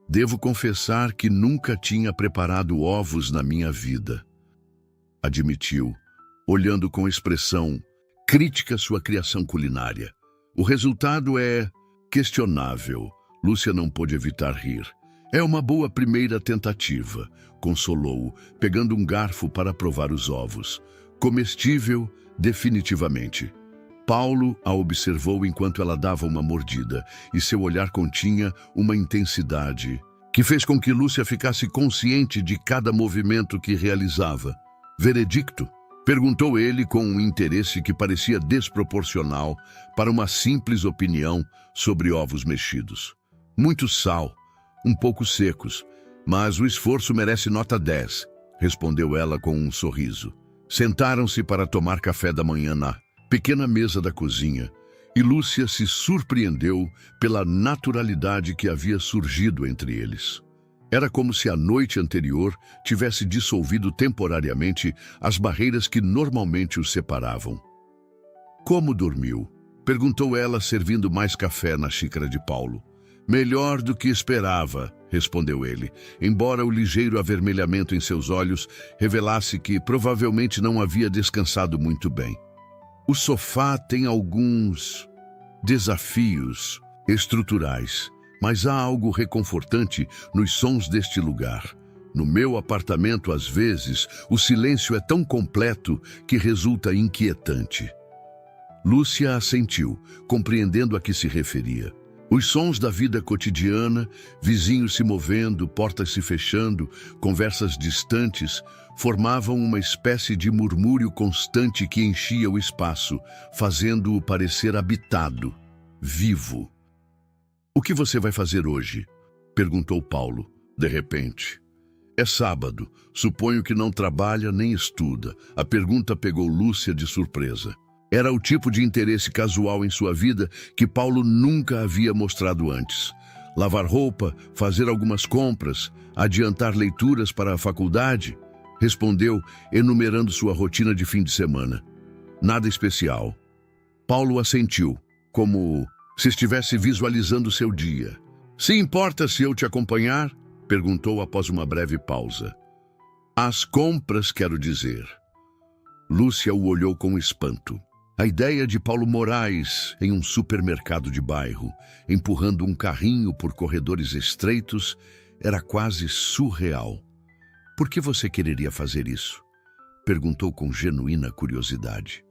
"Devo confessar que nunca tinha preparado ovos na minha vida", admitiu, olhando com expressão crítica sua criação culinária. "O resultado é questionável." Lúcia não pôde evitar rir. "É uma boa primeira tentativa", consolou-o, pegando um garfo para provar os ovos. comestível definitivamente. Paulo a observou enquanto ela dava uma mordida, e seu olhar continha uma intensidade que fez com que Lúcia ficasse consciente de cada movimento que realizava. Veredicto? Perguntou ele com um interesse que parecia desproporcional para uma simples opinião sobre ovos mexidos. Muito sal, um pouco secos, mas o esforço merece nota 10, respondeu ela com um sorriso. Sentaram-se para tomar café da manhã na pequena mesa da cozinha, e Lúcia se surpreendeu pela naturalidade que havia surgido entre eles. Era como se a noite anterior tivesse dissolvido temporariamente as barreiras que normalmente os separavam. Como dormiu? Perguntou ela, servindo mais café na xícara de Paulo. Melhor do que esperava, respondeu ele, embora o ligeiro avermelhamento em seus olhos revelasse que provavelmente não havia descansado muito bem. O sofá tem alguns desafios estruturais, mas há algo reconfortante nos sons deste lugar. No meu apartamento, às vezes, o silêncio é tão completo que resulta inquietante. Lúcia assentiu, compreendendo a que se referia. Os sons da vida cotidiana, vizinhos se movendo, portas se fechando, conversas distantes, formavam uma espécie de murmúrio constante que enchia o espaço, fazendo-o parecer habitado, vivo. "O que você vai fazer hoje?" perguntou Paulo, de repente. "É sábado. Suponho que não trabalha nem estuda." A pergunta pegou Lúcia de surpresa. Era o tipo de interesse casual em sua vida que Paulo nunca havia mostrado antes. Lavar roupa, fazer algumas compras, adiantar leituras para a faculdade, respondeu, enumerando sua rotina de fim de semana. Nada especial. Paulo assentiu, como se estivesse visualizando seu dia. "Se importa se eu te acompanhar?" perguntou após uma breve pausa. "As compras, quero dizer." Lúcia o olhou com espanto. A ideia de Paulo Moraes em um supermercado de bairro, empurrando um carrinho por corredores estreitos, era quase surreal. "Por que você quereria fazer isso?" perguntou com genuína curiosidade.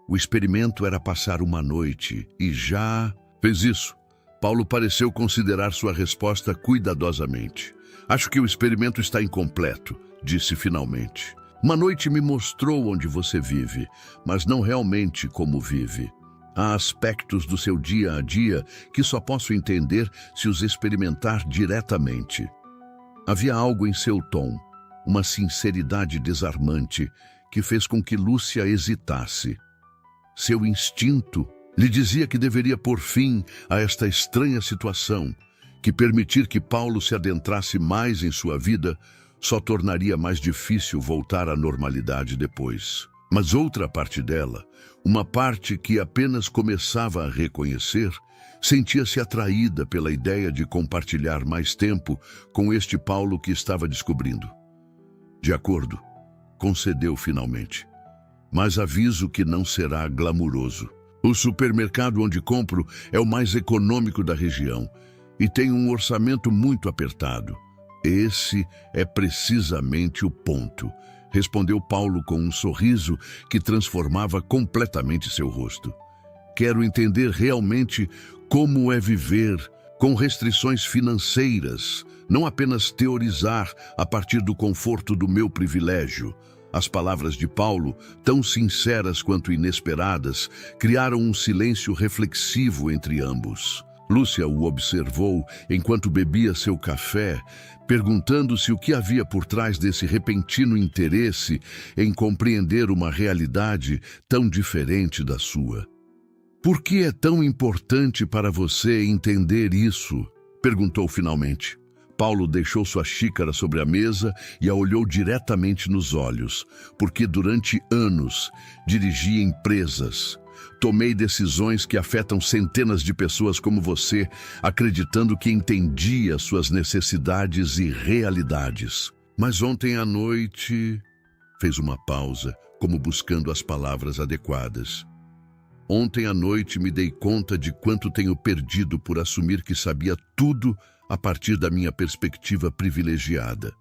O experimento era passar uma noite e já fez isso. Paulo pareceu considerar sua resposta cuidadosamente. "Acho que o experimento está incompleto", disse finalmente. "Uma noite me mostrou onde você vive, mas não realmente como vive. Há aspectos do seu dia a dia que só posso entender se os experimentar diretamente." Havia algo em seu tom, uma sinceridade desarmante, que fez com que Lúcia hesitasse. Seu instinto lhe dizia que deveria pôr fim a esta estranha situação, que permitir que Paulo se adentrasse mais em sua vida só tornaria mais difícil voltar à normalidade depois. Mas outra parte dela, uma parte que apenas começava a reconhecer, sentia-se atraída pela ideia de compartilhar mais tempo com este Paulo que estava descobrindo. "De acordo", concedeu finalmente. "Mas aviso que não será glamuroso. O supermercado onde compro é o mais econômico da região e tem um orçamento muito apertado." "Esse é precisamente o ponto", respondeu Paulo com um sorriso que transformava completamente seu rosto. "Quero entender realmente como é viver com restrições financeiras, não apenas teorizar a partir do conforto do meu privilégio." As palavras de Paulo, tão sinceras quanto inesperadas, criaram um silêncio reflexivo entre ambos. Lúcia o observou enquanto bebia seu café, perguntando-se o que havia por trás desse repentino interesse em compreender uma realidade tão diferente da sua. "Por que é tão importante para você entender isso?" perguntou finalmente. Paulo deixou sua xícara sobre a mesa e a olhou diretamente nos olhos, porque durante anos dirigi empresas. Tomei decisões que afetam centenas de pessoas como você, acreditando que entendia suas necessidades e realidades. Mas ontem à noite... Fez uma pausa, como buscando as palavras adequadas. "Ontem à noite me dei conta de quanto tenho perdido por assumir que sabia tudo a partir da minha perspectiva privilegiada."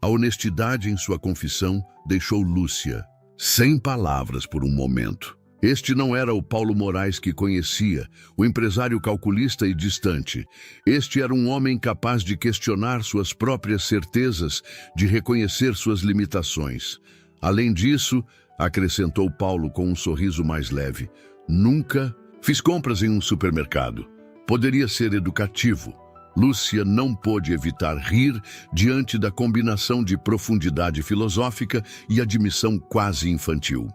A honestidade em sua confissão deixou Lúcia sem palavras por um momento. Este não era o Paulo Moraes que conhecia, o empresário calculista e distante. Este era um homem capaz de questionar suas próprias certezas, de reconhecer suas limitações. Além disso, acrescentou Paulo com um sorriso mais leve, nunca fiz compras em um supermercado. Poderia ser educativo. Lúcia não pôde evitar rir diante da combinação de profundidade filosófica e admissão quase infantil.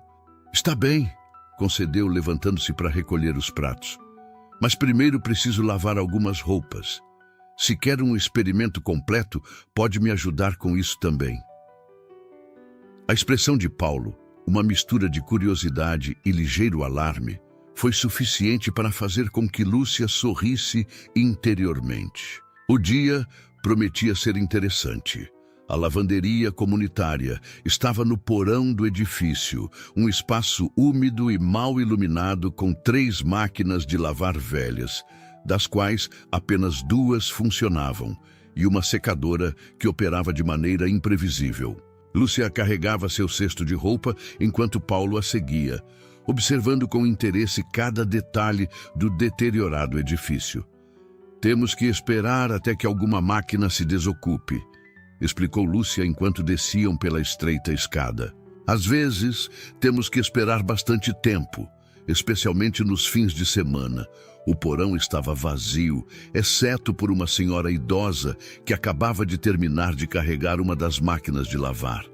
Está bem, concedeu, levantando-se para recolher os pratos. Mas primeiro preciso lavar algumas roupas. Se quer um experimento completo, pode me ajudar com isso também. A expressão de Paulo, uma mistura de curiosidade e ligeiro alarme, foi suficiente para fazer com que Lúcia sorrisse interiormente. O dia prometia ser interessante. A lavanderia comunitária estava no porão do edifício, um espaço úmido e mal iluminado com 3 máquinas de lavar velhas, das quais apenas 2 funcionavam, e uma secadora que operava de maneira imprevisível. Lúcia carregava seu cesto de roupa enquanto Paulo a seguia, observando com interesse cada detalhe do deteriorado edifício. Temos que esperar até que alguma máquina se desocupe, explicou Lúcia enquanto desciam pela estreita escada. Às vezes, temos que esperar bastante tempo, especialmente nos fins de semana. O porão estava vazio, exceto por uma senhora idosa que acabava de terminar de carregar uma das máquinas de lavar.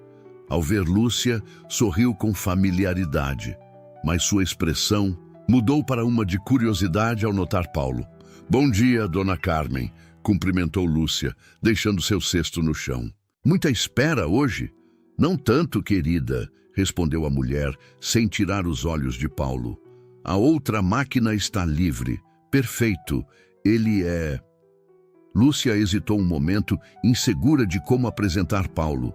Ao ver Lúcia, sorriu com familiaridade, mas sua expressão mudou para uma de curiosidade ao notar Paulo. Bom dia, dona Carmen, cumprimentou Lúcia, deixando seu cesto no chão. Muita espera hoje? Não tanto, querida, respondeu a mulher, sem tirar os olhos de Paulo. A outra máquina está livre. Perfeito. Ele é... Lúcia hesitou um momento, insegura de como apresentar Paulo.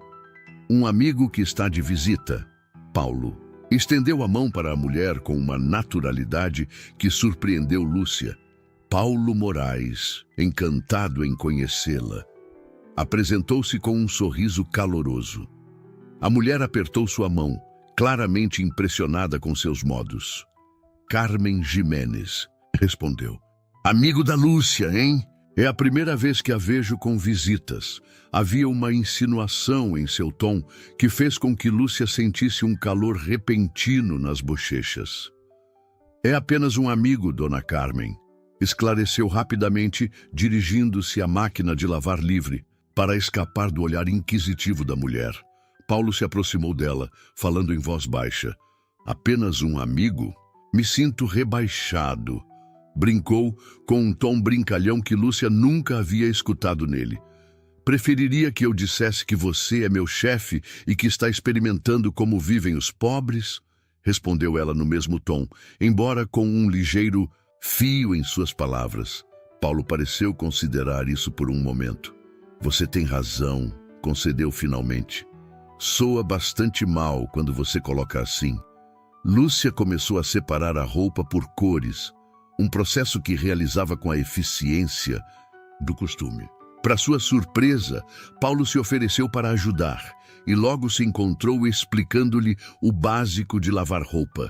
Um amigo que está de visita. Paulo estendeu a mão para a mulher com uma naturalidade que surpreendeu Lúcia. Paulo Moraes, encantado em conhecê-la. Apresentou-se com um sorriso caloroso. A mulher apertou sua mão, claramente impressionada com seus modos. Carmen Jimenez, respondeu. Amigo da Lúcia, hein? É a primeira vez que a vejo com visitas. Havia uma insinuação em seu tom que fez com que Lúcia sentisse um calor repentino nas bochechas. É apenas um amigo, dona Carmen, esclareceu rapidamente, dirigindo-se à máquina de lavar livre, para escapar do olhar inquisitivo da mulher. Paulo se aproximou dela, falando em voz baixa. Apenas um amigo? Me sinto rebaixado. Brincou com um tom brincalhão que Lúcia nunca havia escutado nele. Preferiria que eu dissesse que você é meu chefe e que está experimentando como vivem os pobres? Respondeu ela no mesmo tom, embora com um ligeiro fio em suas palavras. Paulo pareceu considerar isso por um momento. Você tem razão, concedeu finalmente. Soa bastante mal quando você coloca assim. Lúcia começou a separar a roupa por cores, um processo que realizava com a eficiência do costume. Para sua surpresa, Paulo se ofereceu para ajudar e logo se encontrou explicando-lhe o básico de lavar roupa.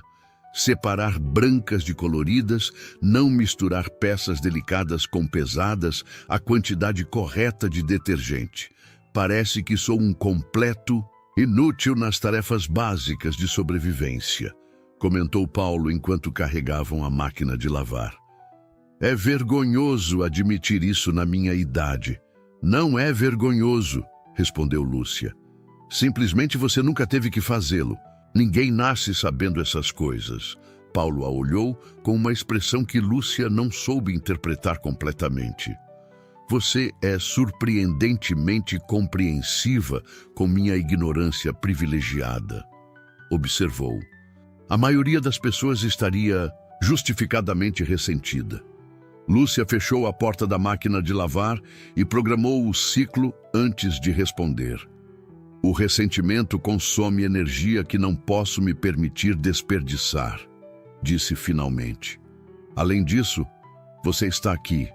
Separar brancas de coloridas, não misturar peças delicadas com pesadas, a quantidade correta de detergente. Parece que sou um completo inútil nas tarefas básicas de sobrevivência, comentou Paulo enquanto carregavam a máquina de lavar. É vergonhoso admitir isso na minha idade. Não é vergonhoso, respondeu Lúcia. Simplesmente você nunca teve que fazê-lo. Ninguém nasce sabendo essas coisas. Paulo a olhou com uma expressão que Lúcia não soube interpretar completamente. Você é surpreendentemente compreensiva com minha ignorância privilegiada, observou. A maioria das pessoas estaria justificadamente ressentida. Lúcia fechou a porta da máquina de lavar e programou o ciclo antes de responder. O ressentimento consome energia que não posso me permitir desperdiçar, disse finalmente. Além disso, você está aqui,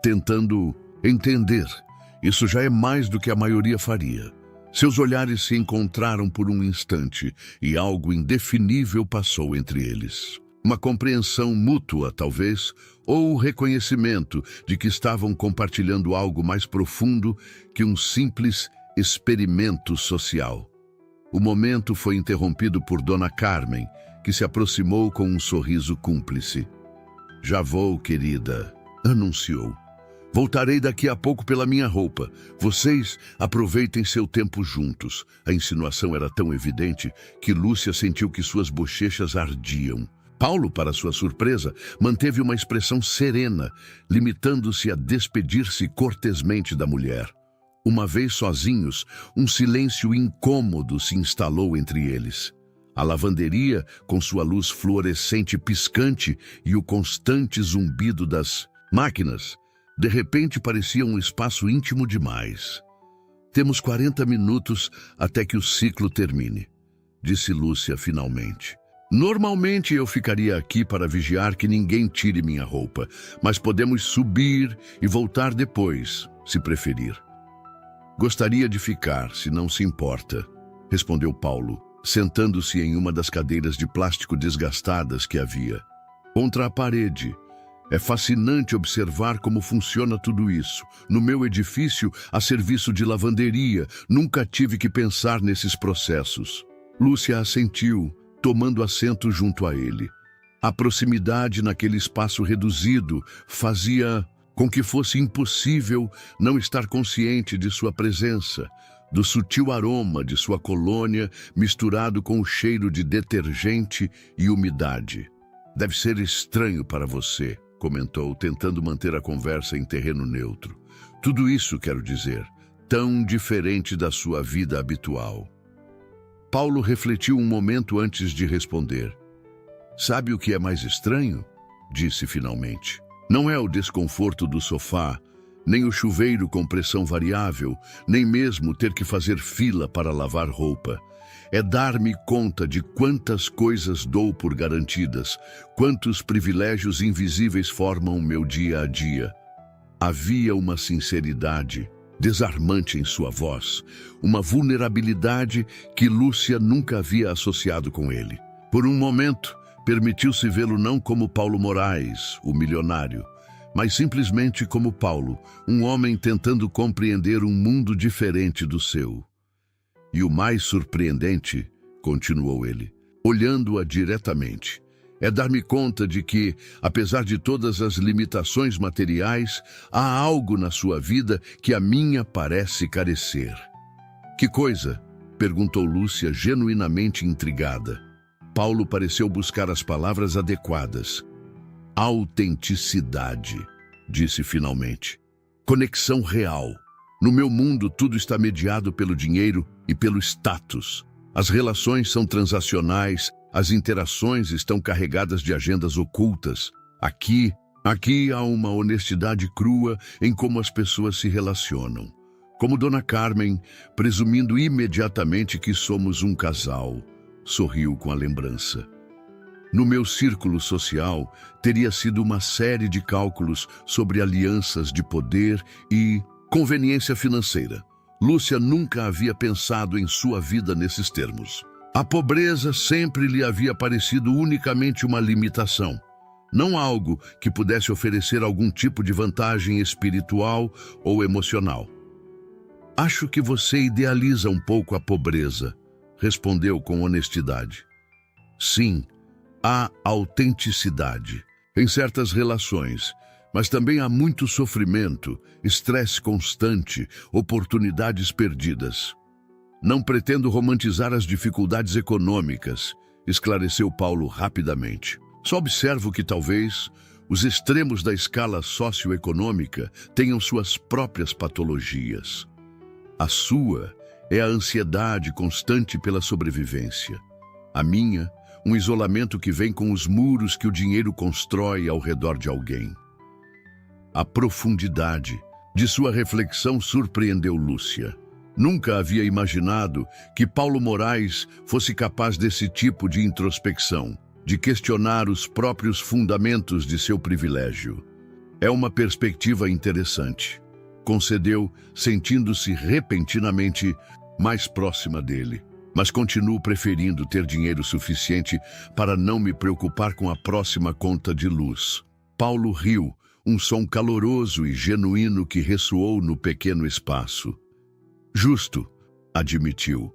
tentando entender. Isso já é mais do que a maioria faria. Seus olhares se encontraram por um instante e algo indefinível passou entre eles. Uma compreensão mútua, talvez, ou o reconhecimento de que estavam compartilhando algo mais profundo que um simples experimento social. O momento foi interrompido por Dona Carmen, que se aproximou com um sorriso cúmplice. "Já vou, querida", anunciou. "Voltarei daqui a pouco pela minha roupa. Vocês aproveitem seu tempo juntos." A insinuação era tão evidente que Lúcia sentiu que suas bochechas ardiam. Paulo, para sua surpresa, manteve uma expressão serena, limitando-se a despedir-se cortesmente da mulher. Uma vez sozinhos, um silêncio incômodo se instalou entre eles. A lavanderia, com sua luz fluorescente piscante e o constante zumbido das máquinas, de repente parecia um espaço íntimo demais. "Temos 40 minutos até que o ciclo termine", disse Lúcia finalmente. "Normalmente eu ficaria aqui para vigiar que ninguém tire minha roupa, mas podemos subir e voltar depois, se preferir." "Gostaria de ficar, se não se importa", respondeu Paulo, sentando-se em uma das cadeiras de plástico desgastadas que havia. Contra a parede. "É fascinante observar como funciona tudo isso. No meu edifício, a serviço de lavanderia, nunca tive que pensar nesses processos." Lúcia assentiu, tomando assento junto a ele. A proximidade naquele espaço reduzido fazia com que fosse impossível não estar consciente de sua presença, do sutil aroma de sua colônia misturado com o cheiro de detergente e umidade. "Deve ser estranho para você", comentou, tentando manter a conversa em terreno neutro. "Tudo isso, quero dizer, tão diferente da sua vida habitual." Paulo refletiu um momento antes de responder. "Sabe o que é mais estranho?", disse finalmente. "Não é o desconforto do sofá, nem o chuveiro com pressão variável, nem mesmo ter que fazer fila para lavar roupa. É dar-me conta de quantas coisas dou por garantidas, quantos privilégios invisíveis formam o meu dia a dia." Havia uma sinceridade desarmante em sua voz, uma vulnerabilidade que Lúcia nunca havia associado com ele. Por um momento, permitiu-se vê-lo não como Paulo Moraes, o milionário, mas simplesmente como Paulo, um homem tentando compreender um mundo diferente do seu. "E o mais surpreendente", continuou ele, olhando-a diretamente, "é dar-me conta de que, apesar de todas as limitações materiais, há algo na sua vida que a minha parece carecer." "Que coisa?", perguntou Lúcia, genuinamente intrigada. Paulo pareceu buscar as palavras adequadas. "Autenticidade", disse finalmente. "Conexão real. No meu mundo, tudo está mediado pelo dinheiro e pelo status. As relações são transacionais, as interações estão carregadas de agendas ocultas. Aqui há uma honestidade crua em como as pessoas se relacionam. Como Dona Carmen, presumindo imediatamente que somos um casal", sorriu com a lembrança. "No meu círculo social, teria sido uma série de cálculos sobre alianças de poder e conveniência financeira. Lúcia nunca havia pensado em sua vida nesses termos. A pobreza sempre lhe havia parecido unicamente uma limitação, não algo que pudesse oferecer algum tipo de vantagem espiritual ou emocional. "Acho que você idealiza um pouco a pobreza", respondeu com honestidade. "Sim, há autenticidade em certas relações, mas também há muito sofrimento, estresse constante, oportunidades perdidas. Não pretendo romantizar as dificuldades econômicas", esclareceu Paulo rapidamente. "Só observo que talvez os extremos da escala socioeconômica tenham suas próprias patologias. A sua é a ansiedade constante pela sobrevivência. A minha, um isolamento que vem com os muros que o dinheiro constrói ao redor de alguém." A profundidade de sua reflexão surpreendeu Lúcia. Nunca havia imaginado que Paulo Moraes fosse capaz desse tipo de introspecção, de questionar os próprios fundamentos de seu privilégio. "É uma perspectiva interessante", concedeu, sentindo-se repentinamente mais próxima dele. Mas continuo preferindo ter dinheiro suficiente para não me preocupar com a próxima conta de luz. Paulo riu, um som caloroso e genuíno que ressoou no pequeno espaço. Justo, admitiu.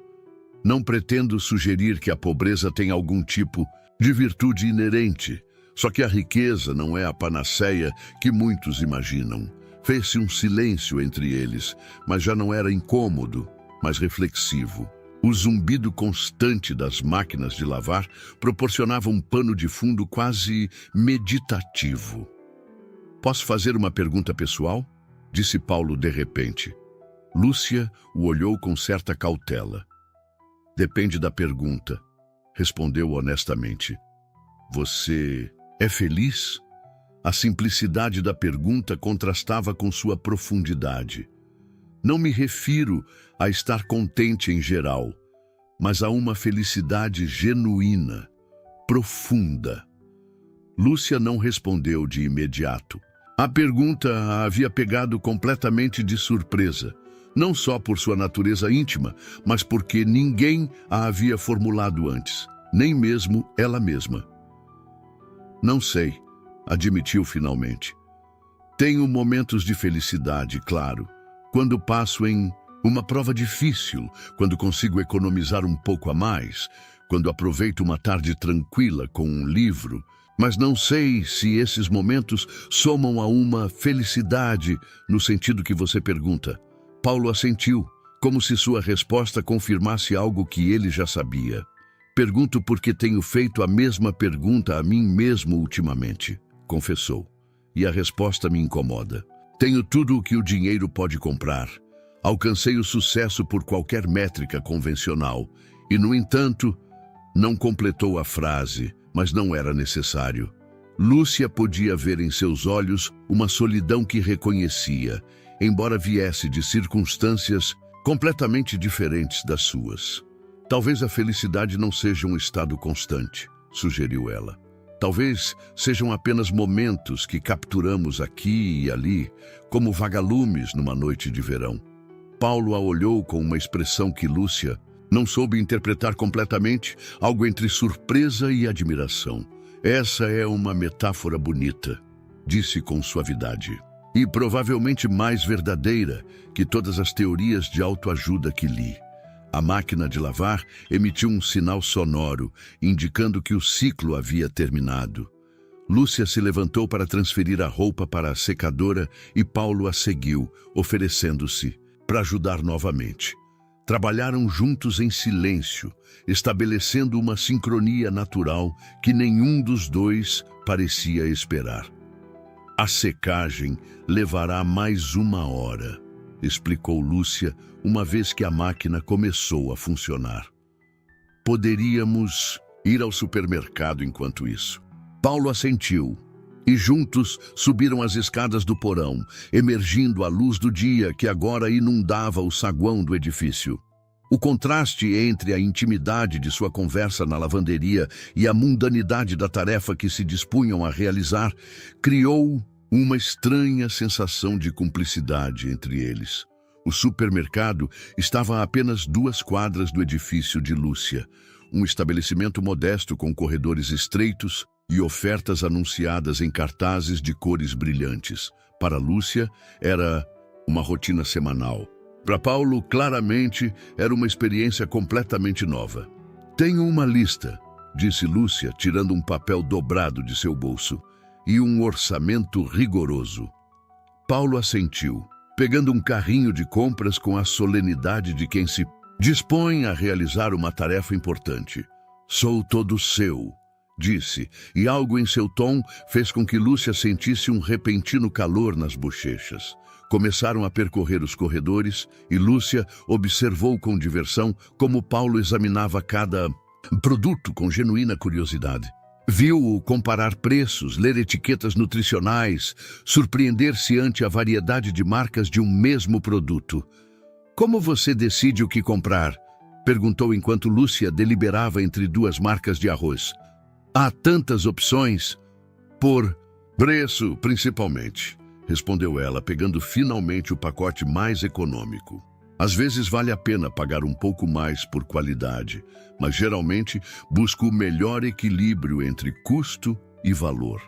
Não pretendo sugerir que a pobreza tem algum tipo de virtude inerente, só que a riqueza não é a panaceia que muitos imaginam. Fez-se um silêncio entre eles, mas já não era incômodo, mas reflexivo. O zumbido constante das máquinas de lavar proporcionava um pano de fundo quase meditativo. Posso fazer uma pergunta pessoal? Disse Paulo de repente. Lúcia o olhou com certa cautela. Depende da pergunta, respondeu honestamente. Você é feliz? A simplicidade da pergunta contrastava com sua profundidade. Não me refiro a estar contente em geral, mas a uma felicidade genuína, profunda. Lúcia não respondeu de imediato. A pergunta a havia pegado completamente de surpresa, não só por sua natureza íntima, mas porque ninguém a havia formulado antes, nem mesmo ela mesma. Não sei, admitiu finalmente. Tenho momentos de felicidade, claro, quando passo em uma prova difícil, quando consigo economizar um pouco a mais, quando aproveito uma tarde tranquila com um livro, mas não sei se esses momentos somam a uma felicidade no sentido que você pergunta. Paulo assentiu, como se sua resposta confirmasse algo que ele já sabia. Pergunto porque tenho feito a mesma pergunta a mim mesmo ultimamente, confessou, e a resposta me incomoda. Tenho tudo o que o dinheiro pode comprar. Alcancei o sucesso por qualquer métrica convencional e, no entanto, não completou a frase, mas não era necessário. Lúcia podia ver em seus olhos uma solidão que reconhecia, embora viesse de circunstâncias completamente diferentes das suas. Talvez a felicidade não seja um estado constante, sugeriu ela. Talvez sejam apenas momentos que capturamos aqui e ali, como vagalumes numa noite de verão. Paulo a olhou com uma expressão que Lúcia não soube interpretar completamente, algo entre surpresa e admiração. Essa é uma metáfora bonita, disse com suavidade, e provavelmente mais verdadeira que todas as teorias de autoajuda que li. A máquina de lavar emitiu um sinal sonoro, indicando que o ciclo havia terminado. Lúcia se levantou para transferir a roupa para a secadora e Paulo a seguiu, oferecendo-se para ajudar novamente. Trabalharam juntos em silêncio, estabelecendo uma sincronia natural que nenhum dos dois parecia esperar. A secagem levará mais 1 hora, explicou Lúcia, uma vez que a máquina começou a funcionar. Poderíamos ir ao supermercado enquanto isso. Paulo assentiu, e juntos subiram as escadas do porão, emergindo à luz do dia que agora inundava o saguão do edifício. O contraste entre a intimidade de sua conversa na lavanderia e a mundanidade da tarefa que se dispunham a realizar criou uma estranha sensação de cumplicidade entre eles. O supermercado estava a apenas 2 quadras do edifício de Lúcia, um estabelecimento modesto com corredores estreitos e ofertas anunciadas em cartazes de cores brilhantes. Para Lúcia, era uma rotina semanal. Para Paulo, claramente, era uma experiência completamente nova. Tenho uma lista, disse Lúcia, tirando um papel dobrado de seu bolso, e um orçamento rigoroso. Paulo assentiu, pegando um carrinho de compras com a solenidade de quem se dispõe a realizar uma tarefa importante. Sou todo seu, disse, e algo em seu tom fez com que Lúcia sentisse um repentino calor nas bochechas. Começaram a percorrer os corredores e Lúcia observou com diversão como Paulo examinava cada produto com genuína curiosidade. Viu-o comparar preços, ler etiquetas nutricionais, surpreender-se ante a variedade de marcas de um mesmo produto. Como você decide o que comprar? Perguntou enquanto Lúcia deliberava entre 2 marcas de arroz. Há tantas opções. Por preço, principalmente, respondeu ela, pegando finalmente o pacote mais econômico. Às vezes vale a pena pagar um pouco mais por qualidade, mas geralmente busco o melhor equilíbrio entre custo e valor.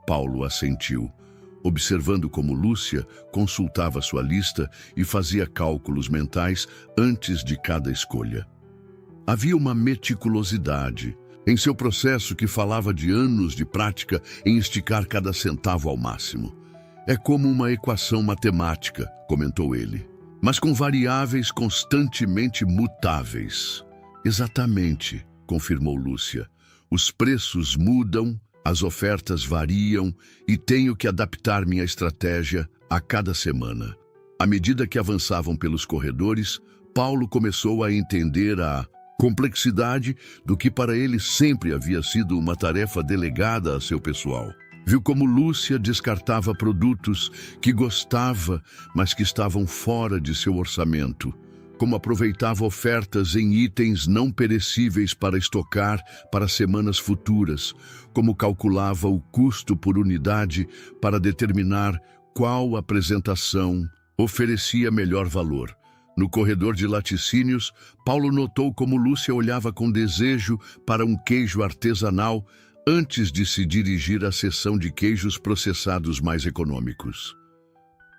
Paulo assentiu, observando como Lúcia consultava sua lista e fazia cálculos mentais antes de cada escolha. Havia uma meticulosidade em seu processo que falava de anos de prática em esticar cada centavo ao máximo. É como uma equação matemática, comentou ele, mas com variáveis constantemente mutáveis. Exatamente, confirmou Lúcia. Os preços mudam, as ofertas variam e tenho que adaptar minha estratégia a cada semana. À medida que avançavam pelos corredores, Paulo começou a entender a complexidade do que para ele sempre havia sido uma tarefa delegada a seu pessoal. Viu como Lúcia descartava produtos que gostava, mas que estavam fora de seu orçamento. Como aproveitava ofertas em itens não perecíveis para estocar para semanas futuras. Como calculava o custo por unidade para determinar qual apresentação oferecia melhor valor. No corredor de laticínios, Paulo notou como Lúcia olhava com desejo para um queijo artesanal antes de se dirigir à seção de queijos processados mais econômicos.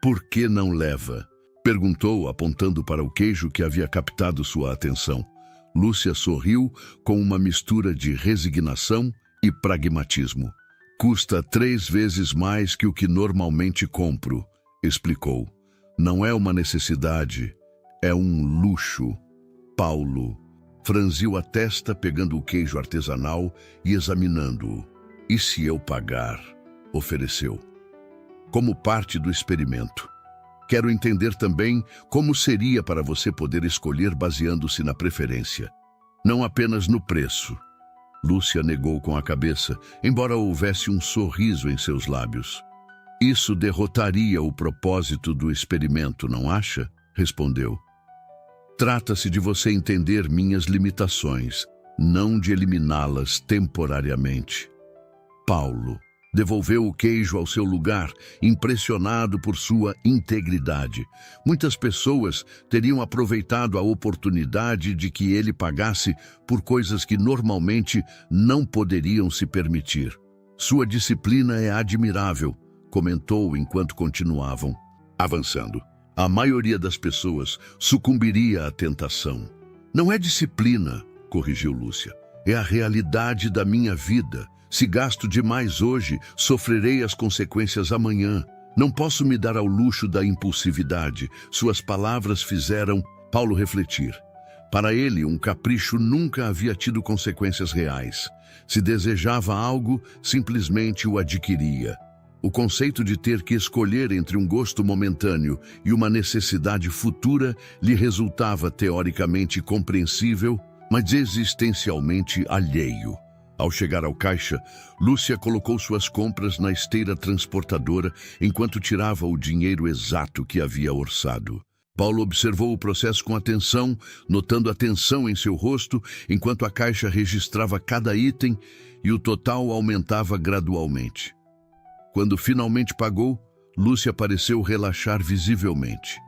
Por que não leva? Perguntou, apontando para o queijo que havia captado sua atenção. Lúcia sorriu com uma mistura de resignação e pragmatismo. Custa 3 vezes mais que o que normalmente compro, explicou. Não é uma necessidade, é um luxo. Paulo franziu a testa pegando o queijo artesanal e examinando-o. E se eu pagar? Ofereceu. Como parte do experimento. Quero entender também como seria para você poder escolher baseando-se na preferência, não apenas no preço. Lúcia negou com a cabeça, embora houvesse um sorriso em seus lábios. Isso derrotaria o propósito do experimento, não acha? Respondeu. Trata-se de você entender minhas limitações, não de eliminá-las temporariamente. Paulo devolveu o queijo ao seu lugar, impressionado por sua integridade. Muitas pessoas teriam aproveitado a oportunidade de que ele pagasse por coisas que normalmente não poderiam se permitir. Sua disciplina é admirável, comentou enquanto continuavam, avançando. A maioria das pessoas sucumbiria à tentação. Não é disciplina, corrigiu Lúcia. É a realidade da minha vida. Se gasto demais hoje, sofrerei as consequências amanhã. Não posso me dar ao luxo da impulsividade. Suas palavras fizeram Paulo refletir. Para ele, um capricho nunca havia tido consequências reais. Se desejava algo, simplesmente o adquiria. O conceito de ter que escolher entre um gosto momentâneo e uma necessidade futura lhe resultava teoricamente compreensível, mas existencialmente alheio. Ao chegar ao caixa, Lúcia colocou suas compras na esteira transportadora enquanto tirava o dinheiro exato que havia orçado. Paulo observou o processo com atenção, notando a tensão em seu rosto enquanto a caixa registrava cada item e o total aumentava gradualmente. Quando finalmente pagou, Lúcia pareceu relaxar visivelmente.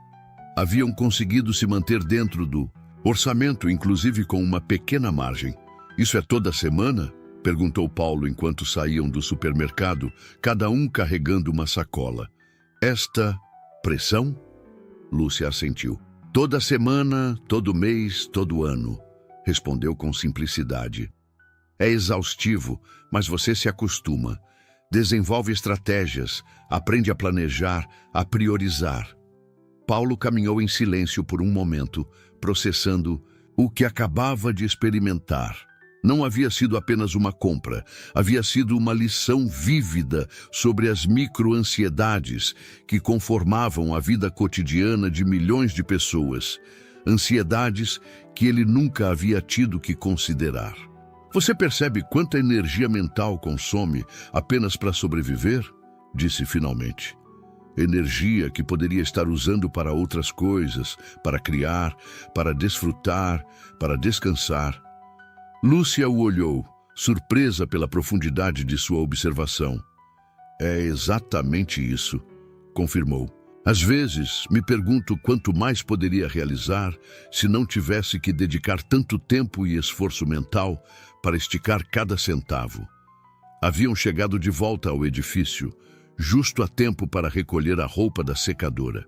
Haviam conseguido se manter dentro do orçamento, inclusive com uma pequena margem. Isso é toda semana? Perguntou Paulo enquanto saíam do supermercado, cada um carregando uma sacola. Esta pressão? Lúcia assentiu. Toda semana, todo mês, todo ano, respondeu com simplicidade. É exaustivo, mas você se acostuma. Desenvolve estratégias, aprende a planejar, a priorizar. Paulo caminhou em silêncio por um momento, processando o que acabava de experimentar. Não havia sido apenas uma compra, havia sido uma lição vívida sobre as micro-ansiedades que conformavam a vida cotidiana de milhões de pessoas. Ansiedades que ele nunca havia tido que considerar. Você percebe quanta energia mental consome apenas para sobreviver? Disse finalmente. Energia que poderia estar usando para outras coisas, para criar, para desfrutar, para descansar. Lúcia o olhou, surpresa pela profundidade de sua observação. É exatamente isso, confirmou. Às vezes, me pergunto quanto mais poderia realizar se não tivesse que dedicar tanto tempo e esforço mental para esticar cada centavo. Haviam chegado de volta ao edifício, justo a tempo para recolher a roupa da secadora.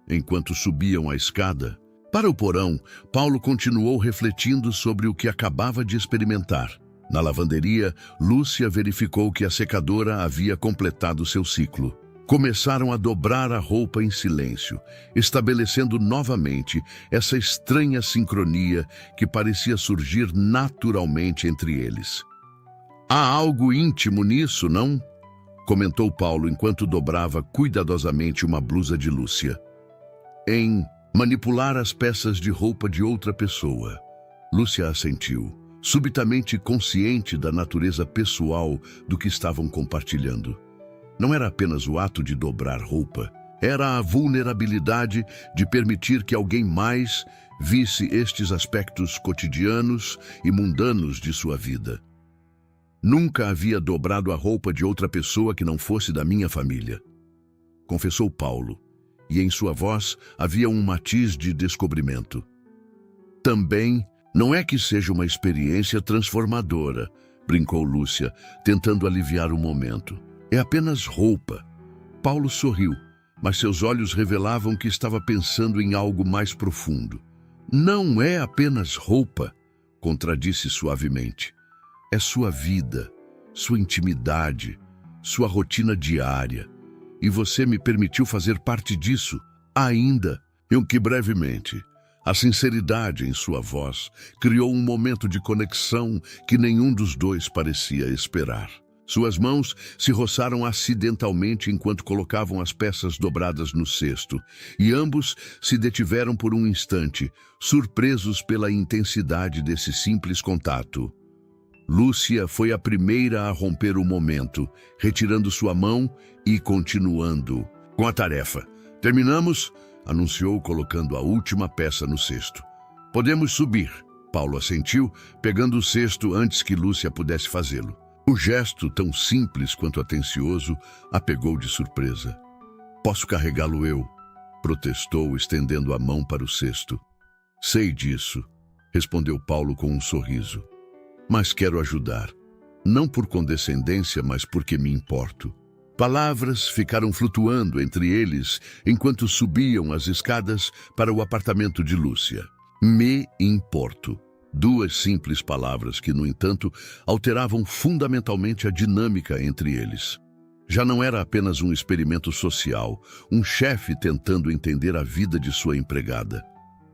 Enquanto subiam a escada para o porão, Paulo continuou refletindo sobre o que acabava de experimentar. Na lavanderia, Lúcia verificou que a secadora havia completado seu ciclo. Começaram a dobrar a roupa em silêncio, estabelecendo novamente essa estranha sincronia que parecia surgir naturalmente entre eles. Há algo íntimo nisso, não? Comentou Paulo enquanto dobrava cuidadosamente uma blusa de Lúcia. Em manipular as peças de roupa de outra pessoa. Lúcia assentiu, subitamente consciente da natureza pessoal do que estavam compartilhando. Não era apenas o ato de dobrar roupa, era a vulnerabilidade de permitir que alguém mais visse estes aspectos cotidianos e mundanos de sua vida. Nunca havia dobrado a roupa de outra pessoa que não fosse da minha família, confessou Paulo, e em sua voz havia um matiz de descobrimento. Também não é que seja uma experiência transformadora, brincou Lúcia, tentando aliviar o momento. É apenas roupa. Paulo sorriu, mas seus olhos revelavam que estava pensando em algo mais profundo. Não é apenas roupa, contradisse suavemente. É sua vida, sua intimidade, sua rotina diária. E você me permitiu fazer parte disso, ainda, que brevemente. A sinceridade em sua voz criou um momento de conexão que nenhum dos dois parecia esperar. Suas mãos se roçaram acidentalmente enquanto colocavam as peças dobradas no cesto, e ambos se detiveram por um instante, surpresos pela intensidade desse simples contato. Lúcia foi a primeira a romper o momento, retirando sua mão e continuando com a tarefa. Terminamos, anunciou colocando a última peça no cesto. Podemos subir, Paulo assentiu, pegando o cesto antes que Lúcia pudesse fazê-lo. O gesto, tão simples quanto atencioso, a pegou de surpresa. Posso carregá-lo eu? Protestou, estendendo a mão para o cesto. Sei disso, respondeu Paulo com um sorriso. Mas quero ajudar. Não por condescendência, mas porque me importo. Palavras ficaram flutuando entre eles enquanto subiam as escadas para o apartamento de Lúcia. Me importo. Duas simples palavras que, no entanto, alteravam fundamentalmente a dinâmica entre eles. Já não era apenas um experimento social, um chefe tentando entender a vida de sua empregada.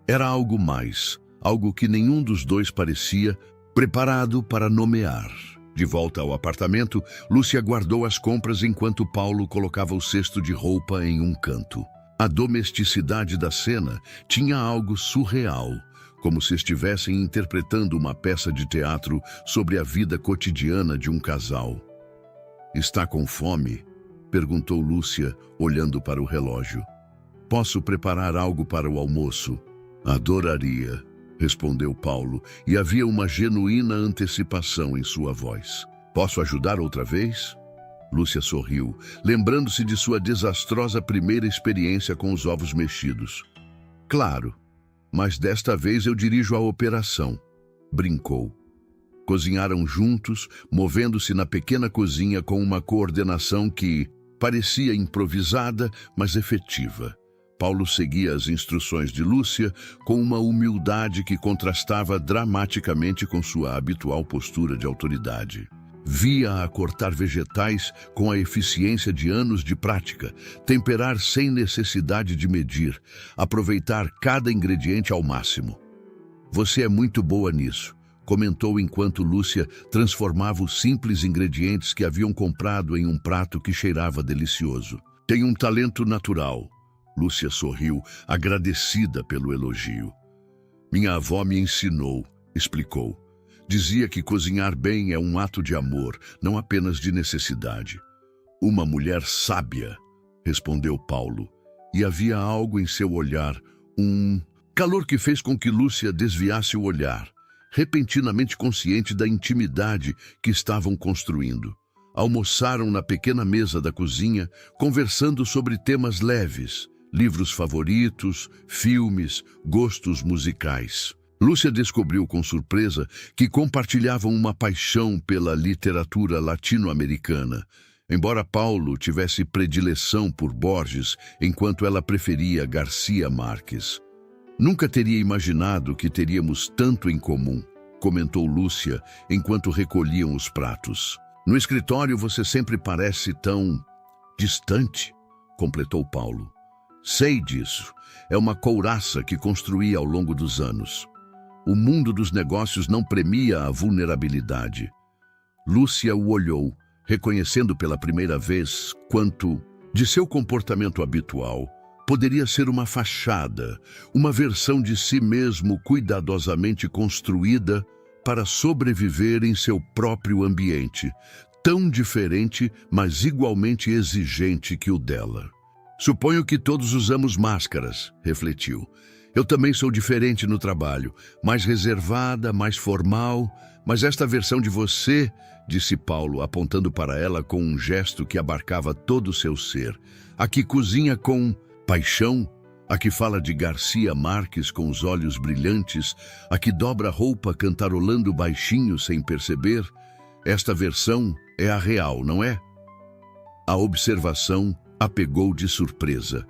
Era algo mais, algo que nenhum dos dois parecia preparado para nomear. De volta ao apartamento, Lúcia guardou as compras enquanto Paulo colocava o cesto de roupa em um canto. A domesticidade da cena tinha algo surreal, como se estivessem interpretando uma peça de teatro sobre a vida cotidiana de um casal. Está com fome? Perguntou Lúcia, olhando para o relógio. Posso preparar algo para o almoço? Adoraria, respondeu Paulo, e havia uma genuína antecipação em sua voz. Posso ajudar outra vez? Lúcia sorriu, lembrando-se de sua desastrosa primeira experiência com os ovos mexidos. Claro, mas desta vez eu dirijo a operação, brincou. Cozinharam juntos, movendo-se na pequena cozinha com uma coordenação que parecia improvisada, mas efetiva. Paulo seguia as instruções de Lúcia com uma humildade que contrastava dramaticamente com sua habitual postura de autoridade. Via-a cortar vegetais com a eficiência de anos de prática, temperar sem necessidade de medir, aproveitar cada ingrediente ao máximo. Você é muito boa nisso, comentou enquanto Lúcia transformava os simples ingredientes que haviam comprado em um prato que cheirava delicioso. Tem um talento natural. Lúcia sorriu, agradecida pelo elogio. Minha avó me ensinou, explicou. Dizia que cozinhar bem é um ato de amor, não apenas de necessidade. Uma mulher sábia, respondeu Paulo, e havia algo em seu olhar, um calor que fez com que Lúcia desviasse o olhar, repentinamente consciente da intimidade que estavam construindo. almoçaram na pequena mesa da cozinha, conversando sobre temas leves, livros favoritos, filmes, gostos musicais. Lúcia descobriu com surpresa que compartilhavam uma paixão pela literatura latino-americana, embora Paulo tivesse predileção por Borges, enquanto ela preferia Garcia Marques. Nunca teria imaginado que teríamos tanto em comum, comentou Lúcia enquanto recolhiam os pratos. No escritório você sempre parece tão distante, completou Paulo. Sei disso. É uma couraça que construí ao longo dos anos. O mundo dos negócios não premia a vulnerabilidade. Lúcia o olhou, reconhecendo pela primeira vez quanto de seu comportamento habitual poderia ser uma fachada, uma versão de si mesmo cuidadosamente construída para sobreviver em seu próprio ambiente, tão diferente, mas igualmente exigente que o dela. Suponho que todos usamos máscaras, refletiu. Eu também sou diferente no trabalho, mais reservada, mais formal, mas esta versão de você, disse Paulo, apontando para ela com um gesto que abarcava todo o seu ser, a que cozinha com paixão, a que fala de Garcia Marques com os olhos brilhantes, a que dobra a roupa cantarolando baixinho sem perceber, esta versão é a real, não é? A observação a pegou de surpresa.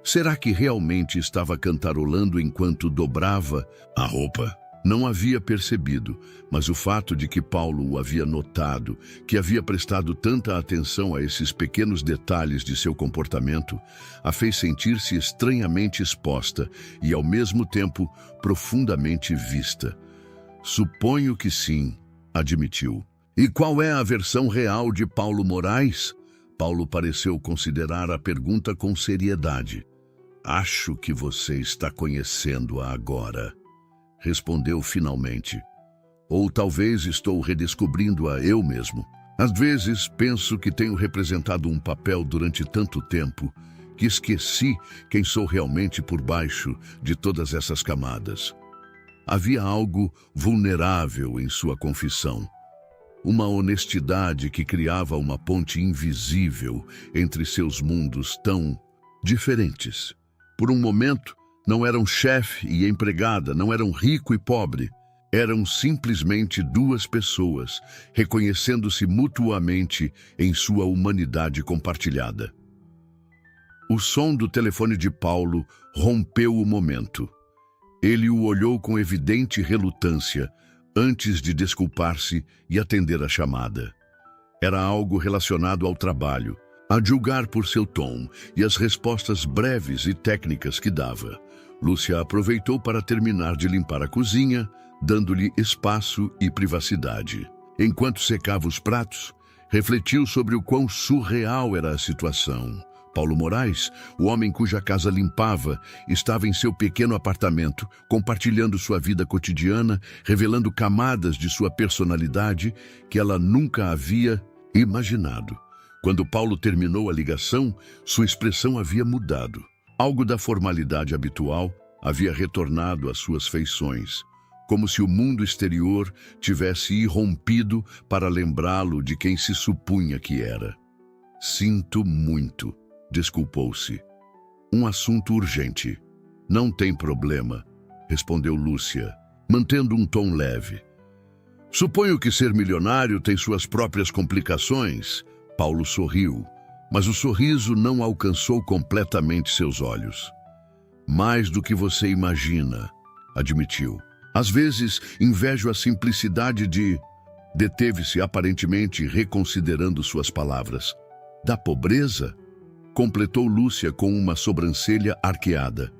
Será que realmente estava cantarolando enquanto dobrava a roupa? Não havia percebido, mas o fato de que Paulo o havia notado, que havia prestado tanta atenção a esses pequenos detalhes de seu comportamento, a fez sentir-se estranhamente exposta e, ao mesmo tempo, profundamente vista. Suponho que sim, admitiu. E qual é a versão real de Paulo Moraes? Paulo pareceu considerar a pergunta com seriedade. Acho que você está conhecendo-a agora, respondeu finalmente. Ou talvez estou redescobrindo-a eu mesmo. Às vezes penso que tenho representado um papel durante tanto tempo que esqueci quem sou realmente por baixo de todas essas camadas. Havia algo vulnerável em sua confissão. Uma honestidade que criava uma ponte invisível entre seus mundos tão diferentes. Por um momento, não eram chefe e empregada, não eram rico e pobre. Eram simplesmente duas pessoas, reconhecendo-se mutuamente em sua humanidade compartilhada. O som do telefone de Paulo rompeu o momento. Ele o olhou com evidente relutância, antes de desculpar-se e atender a chamada. Era algo relacionado ao trabalho, a julgar por seu tom e as respostas breves e técnicas que dava. Lúcia aproveitou para terminar de limpar a cozinha, dando-lhe espaço e privacidade. Enquanto secava os pratos, refletiu sobre o quão surreal era a situação. Paulo Moraes, o homem cuja casa limpava, estava em seu pequeno apartamento, compartilhando sua vida cotidiana, revelando camadas de sua personalidade que ela nunca havia imaginado. Quando Paulo terminou a ligação, sua expressão havia mudado. Algo da formalidade habitual havia retornado às suas feições, como se o mundo exterior tivesse irrompido para lembrá-lo de quem se supunha que era. Sinto muito, desculpou-se. Um assunto urgente. Não tem problema, respondeu Lúcia, mantendo um tom leve. Suponho que ser milionário tem suas próprias complicações. Paulo sorriu, mas o sorriso não alcançou completamente seus olhos. Mais do que você imagina, admitiu. Às vezes, invejo a simplicidade de... Deteve-se aparentemente reconsiderando suas palavras. Da pobreza? Completou Lúcia com uma sobrancelha arqueada.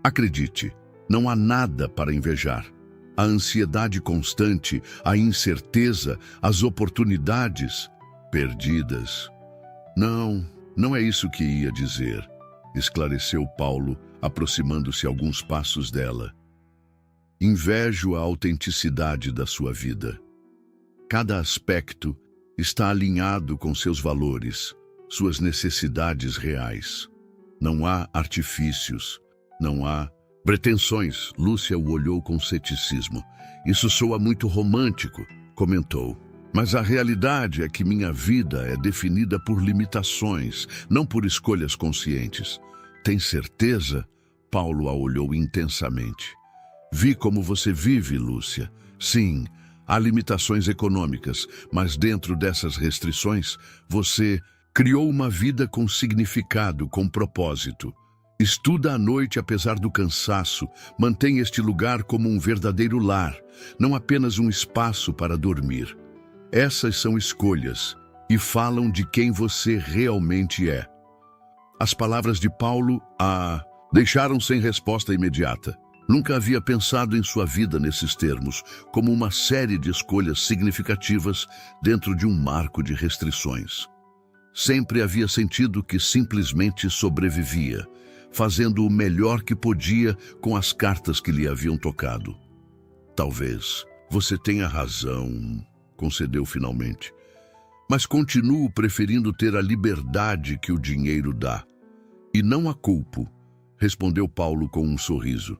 Acredite, não há nada para invejar. A ansiedade constante, a incerteza, as oportunidades perdidas. Não é isso que ia dizer, esclareceu Paulo, aproximando-se alguns passos dela. Invejo a autenticidade da sua vida. Cada aspecto está alinhado com seus valores, suas necessidades reais. Não há artifícios, não há pretensões. Lúcia o olhou com ceticismo. Isso soa muito romântico, comentou. Mas a realidade é que minha vida é definida por limitações, não por escolhas conscientes. Tem certeza? Paulo a olhou intensamente. Vi como você vive, Lúcia. Sim, há limitações econômicas, mas dentro dessas restrições, você criou uma vida com significado, com propósito. Estuda à noite apesar do cansaço, mantém este lugar como um verdadeiro lar, não apenas um espaço para dormir. Essas são escolhas e falam de quem você realmente é. As palavras de Paulo a deixaram sem resposta imediata. Nunca havia pensado em sua vida nesses termos, como uma série de escolhas significativas dentro de um marco de restrições. Sempre havia sentido que simplesmente sobrevivia, fazendo o melhor que podia com as cartas que lhe haviam tocado. Talvez você tenha razão, concedeu finalmente. Mas continuo preferindo ter a liberdade que o dinheiro dá. E não a culpo, respondeu Paulo com um sorriso.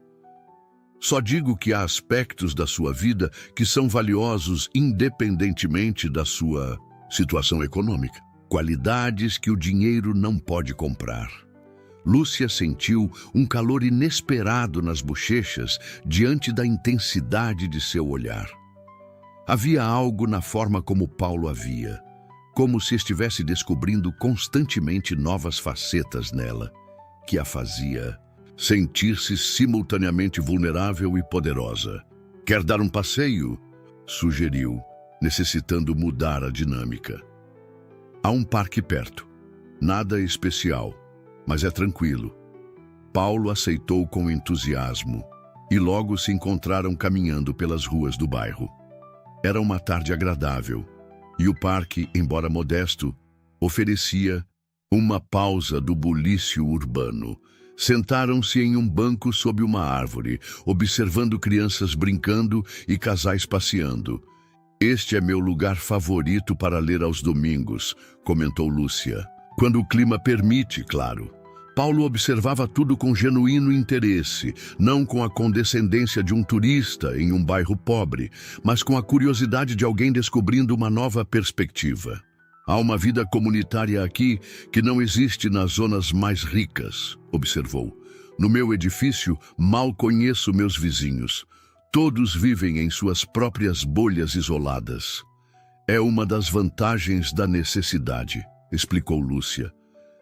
Só digo que há aspectos da sua vida que são valiosos independentemente da sua situação econômica. Qualidades que o dinheiro não pode comprar. Lúcia sentiu um calor inesperado nas bochechas diante da intensidade de seu olhar. Havia algo na forma como Paulo a via, como se estivesse descobrindo constantemente novas facetas nela, que a fazia sentir-se simultaneamente vulnerável e poderosa. Quer dar um passeio? Sugeriu, necessitando mudar a dinâmica. Há um parque perto. Nada especial, mas é tranquilo. Paulo aceitou com entusiasmo e logo se encontraram caminhando pelas ruas do bairro. Era uma tarde agradável e o parque, embora modesto, oferecia uma pausa do bulício urbano. Sentaram-se em um banco sob uma árvore, observando crianças brincando e casais passeando. Este é meu lugar favorito para ler aos domingos, comentou Lúcia. Quando o clima permite, claro. Paulo observava tudo com genuíno interesse, não com a condescendência de um turista em um bairro pobre, mas com a curiosidade de alguém descobrindo uma nova perspectiva. Há uma vida comunitária aqui que não existe nas zonas mais ricas, observou. No meu edifício, mal conheço meus vizinhos. Todos vivem em suas próprias bolhas isoladas. É uma das vantagens da necessidade, explicou Lúcia.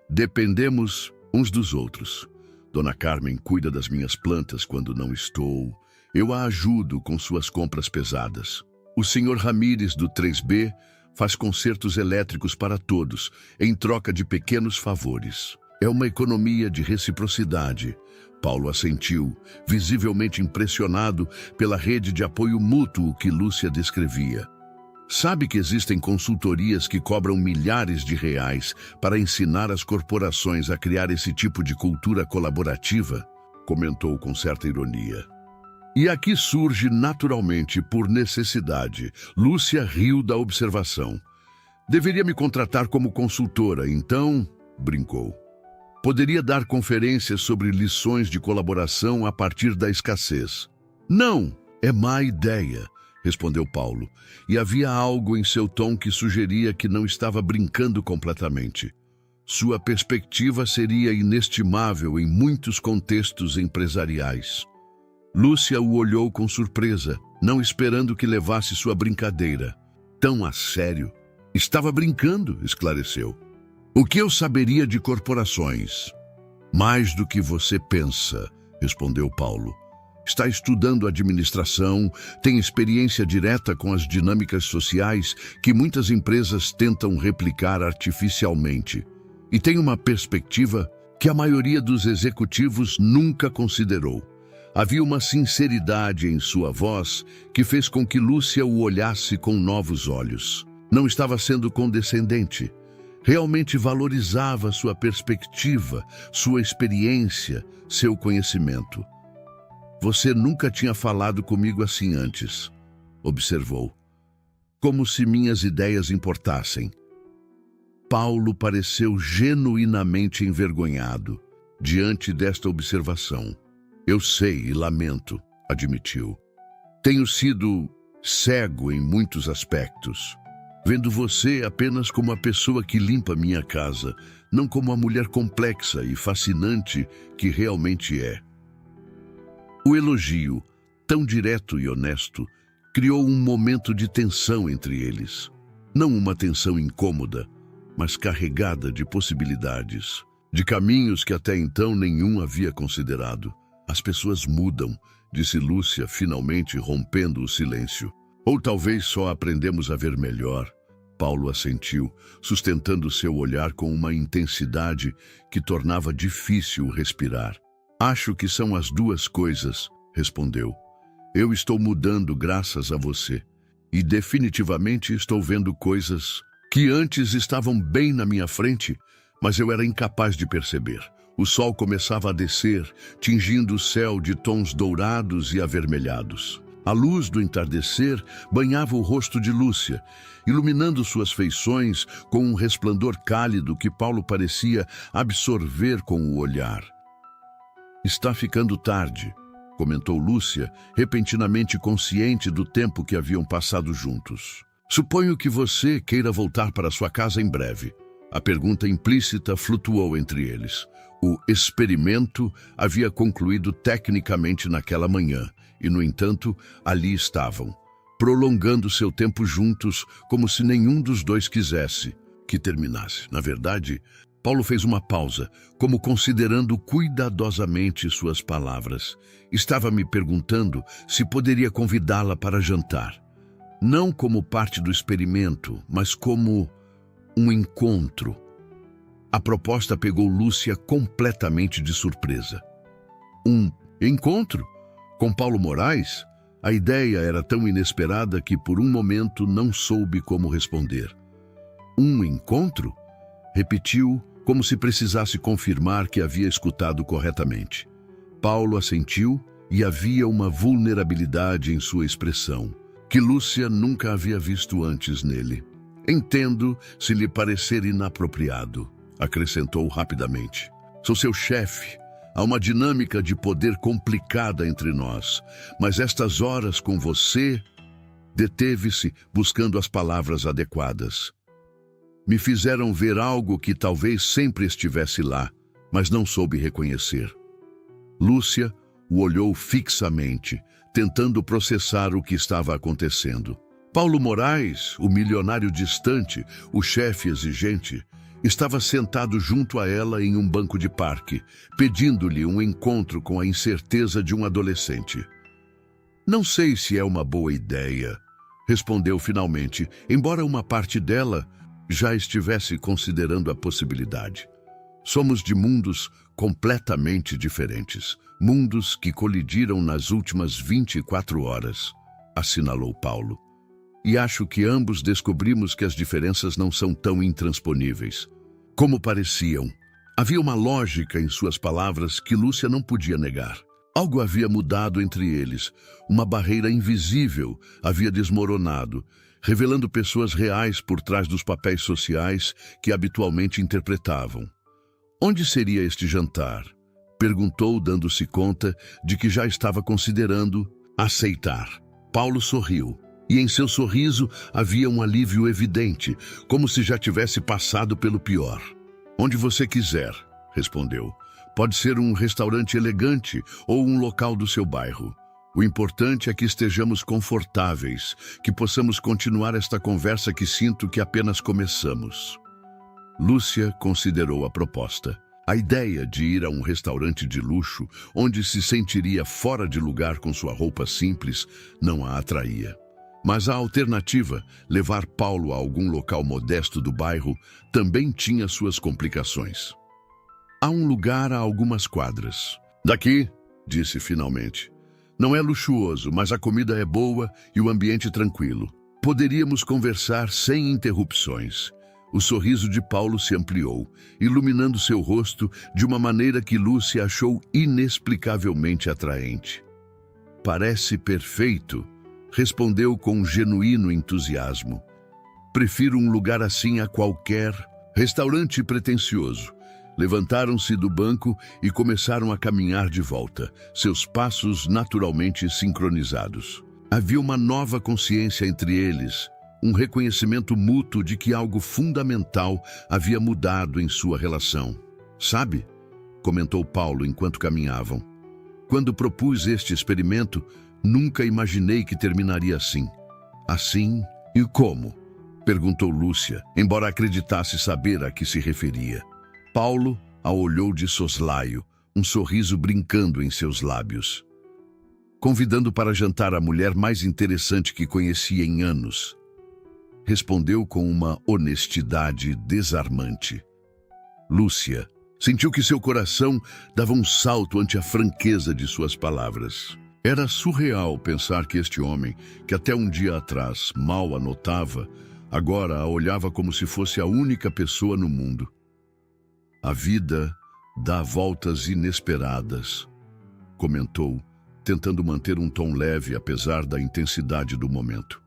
Dependemos uns dos outros. Dona Carmen cuida das minhas plantas quando não estou. Eu a ajudo com suas compras pesadas. O senhor Ramírez, do 3B, faz concertos elétricos para todos, em troca de pequenos favores. É uma economia de reciprocidade. Paulo assentiu, visivelmente impressionado pela rede de apoio mútuo que Lúcia descrevia. Sabe que existem consultorias que cobram milhares de reais para ensinar as corporações a criar esse tipo de cultura colaborativa? Comentou com certa ironia. E aqui surge naturalmente por necessidade. Lúcia riu da observação. Deveria me contratar como consultora, então, brincou. Poderia dar conferências sobre lições de colaboração a partir da escassez. Não, é má ideia, respondeu Paulo, e havia algo em seu tom que sugeria que não estava brincando completamente. Sua perspectiva seria inestimável em muitos contextos empresariais. Lúcia o olhou com surpresa, não esperando que levasse sua brincadeira. Tão a sério? Estava brincando, esclareceu. O que eu saberia de corporações? Mais do que você pensa, respondeu Paulo. Está estudando administração, tem experiência direta com as dinâmicas sociais que muitas empresas tentam replicar artificialmente. E tem uma perspectiva que a maioria dos executivos nunca considerou. Havia uma sinceridade em sua voz que fez com que Lúcia o olhasse com novos olhos. Não estava sendo condescendente. Realmente valorizava sua perspectiva, sua experiência, seu conhecimento. Você nunca tinha falado comigo assim antes, observou. Como se minhas ideias importassem. Paulo pareceu genuinamente envergonhado diante desta observação. Eu sei e lamento, admitiu. Tenho sido cego em muitos aspectos. vendo você apenas como a pessoa que limpa minha casa, não como a mulher complexa e fascinante que realmente é. O elogio, tão direto e honesto, criou um momento de tensão entre eles. Não uma tensão incômoda, mas carregada de possibilidades, de caminhos que até então nenhum havia considerado. As pessoas mudam, disse Lúcia, finalmente rompendo o silêncio. Ou talvez só aprendemos a ver melhor. Paulo assentiu, sustentando seu olhar com uma intensidade que tornava difícil respirar. Acho que são as duas coisas, respondeu. Eu estou mudando graças a você. E definitivamente estou vendo coisas que antes estavam bem na minha frente, mas eu era incapaz de perceber. O sol começava a descer, tingindo o céu de tons dourados e avermelhados. A luz do entardecer banhava o rosto de Lúcia, iluminando suas feições com um resplendor cálido que Paulo parecia absorver com o olhar. Está ficando tarde, comentou Lúcia, repentinamente consciente do tempo que haviam passado juntos. Suponho que você queira voltar para sua casa em breve. A pergunta implícita flutuou entre eles. O experimento havia concluído tecnicamente naquela manhã, e, no entanto, ali estavam, prolongando seu tempo juntos como se nenhum dos dois quisesse que terminasse. Na verdade, Paulo fez uma pausa, como considerando cuidadosamente suas palavras. Estava me perguntando se poderia convidá-la para jantar. Não como parte do experimento, mas como um encontro. A proposta pegou Lúcia completamente de surpresa. Um encontro? Com Paulo Moraes? A ideia era tão inesperada que por um momento não soube como responder. Um encontro? Repetiu, como se precisasse confirmar que havia escutado corretamente. Paulo assentiu e havia uma vulnerabilidade em sua expressão, que Lúcia nunca havia visto antes nele. Entendo se lhe parecer inapropriado, acrescentou rapidamente. Sou seu chefe. Há uma dinâmica de poder complicada entre nós, mas estas horas com você... Deteve-se, buscando as palavras adequadas. Me fizeram ver algo que talvez sempre estivesse lá, mas não soube reconhecer. Lúcia o olhou fixamente, tentando processar o que estava acontecendo. Paulo Moraes, o milionário distante, o chefe exigente, estava sentado junto a ela em um banco de parque, pedindo-lhe um encontro com a incerteza de um adolescente. Não sei se é uma boa ideia, respondeu finalmente, embora uma parte dela já estivesse considerando a possibilidade. Somos de mundos completamente diferentes, mundos que colidiram nas últimas 24 horas, assinalou Paulo. E acho que ambos descobrimos que as diferenças não são tão intransponíveis como pareciam. Havia uma lógica em suas palavras que Lúcia não podia negar. Algo havia mudado entre eles. Uma barreira invisível havia desmoronado, revelando pessoas reais por trás dos papéis sociais que habitualmente interpretavam. Onde seria este jantar? Perguntou, dando-se conta de que já estava considerando aceitar. Paulo sorriu. E em seu sorriso havia um alívio evidente, como se já tivesse passado pelo pior. Onde você quiser, respondeu. Pode ser um restaurante elegante ou um local do seu bairro. O importante é que estejamos confortáveis, que possamos continuar esta conversa que sinto que apenas começamos. Lúcia considerou a proposta. A ideia de ir a um restaurante de luxo, onde se sentiria fora de lugar com sua roupa simples, não a atraía. Mas a alternativa, levar Paulo a algum local modesto do bairro, também tinha suas complicações. Há um lugar a algumas quadras. Daqui, disse finalmente. Não é luxuoso, mas a comida é boa e o ambiente tranquilo. Poderíamos conversar sem interrupções. O sorriso de Paulo se ampliou, iluminando seu rosto de uma maneira que Lúcia achou inexplicavelmente atraente. Parece perfeito, respondeu com um genuíno entusiasmo. Prefiro um lugar assim a qualquer restaurante pretensioso. Levantaram-se do banco e começaram a caminhar de volta, seus passos naturalmente sincronizados. Havia uma nova consciência entre eles, um reconhecimento mútuo de que algo fundamental havia mudado em sua relação. Sabe, comentou Paulo enquanto caminhavam, quando propus este experimento, nunca imaginei que terminaria assim. Assim e como? Perguntou Lúcia, embora acreditasse saber a que se referia. Paulo a olhou de soslaio, um sorriso brincando em seus lábios. Convidando para jantar a mulher mais interessante que conhecia em anos. Respondeu com uma honestidade desarmante. Lúcia sentiu que seu coração dava um salto ante a franqueza de suas palavras. Era surreal pensar que este homem, que até um dia atrás mal a notava, agora a olhava como se fosse a única pessoa no mundo. A vida dá voltas inesperadas, comentou, tentando manter um tom leve apesar da intensidade do momento.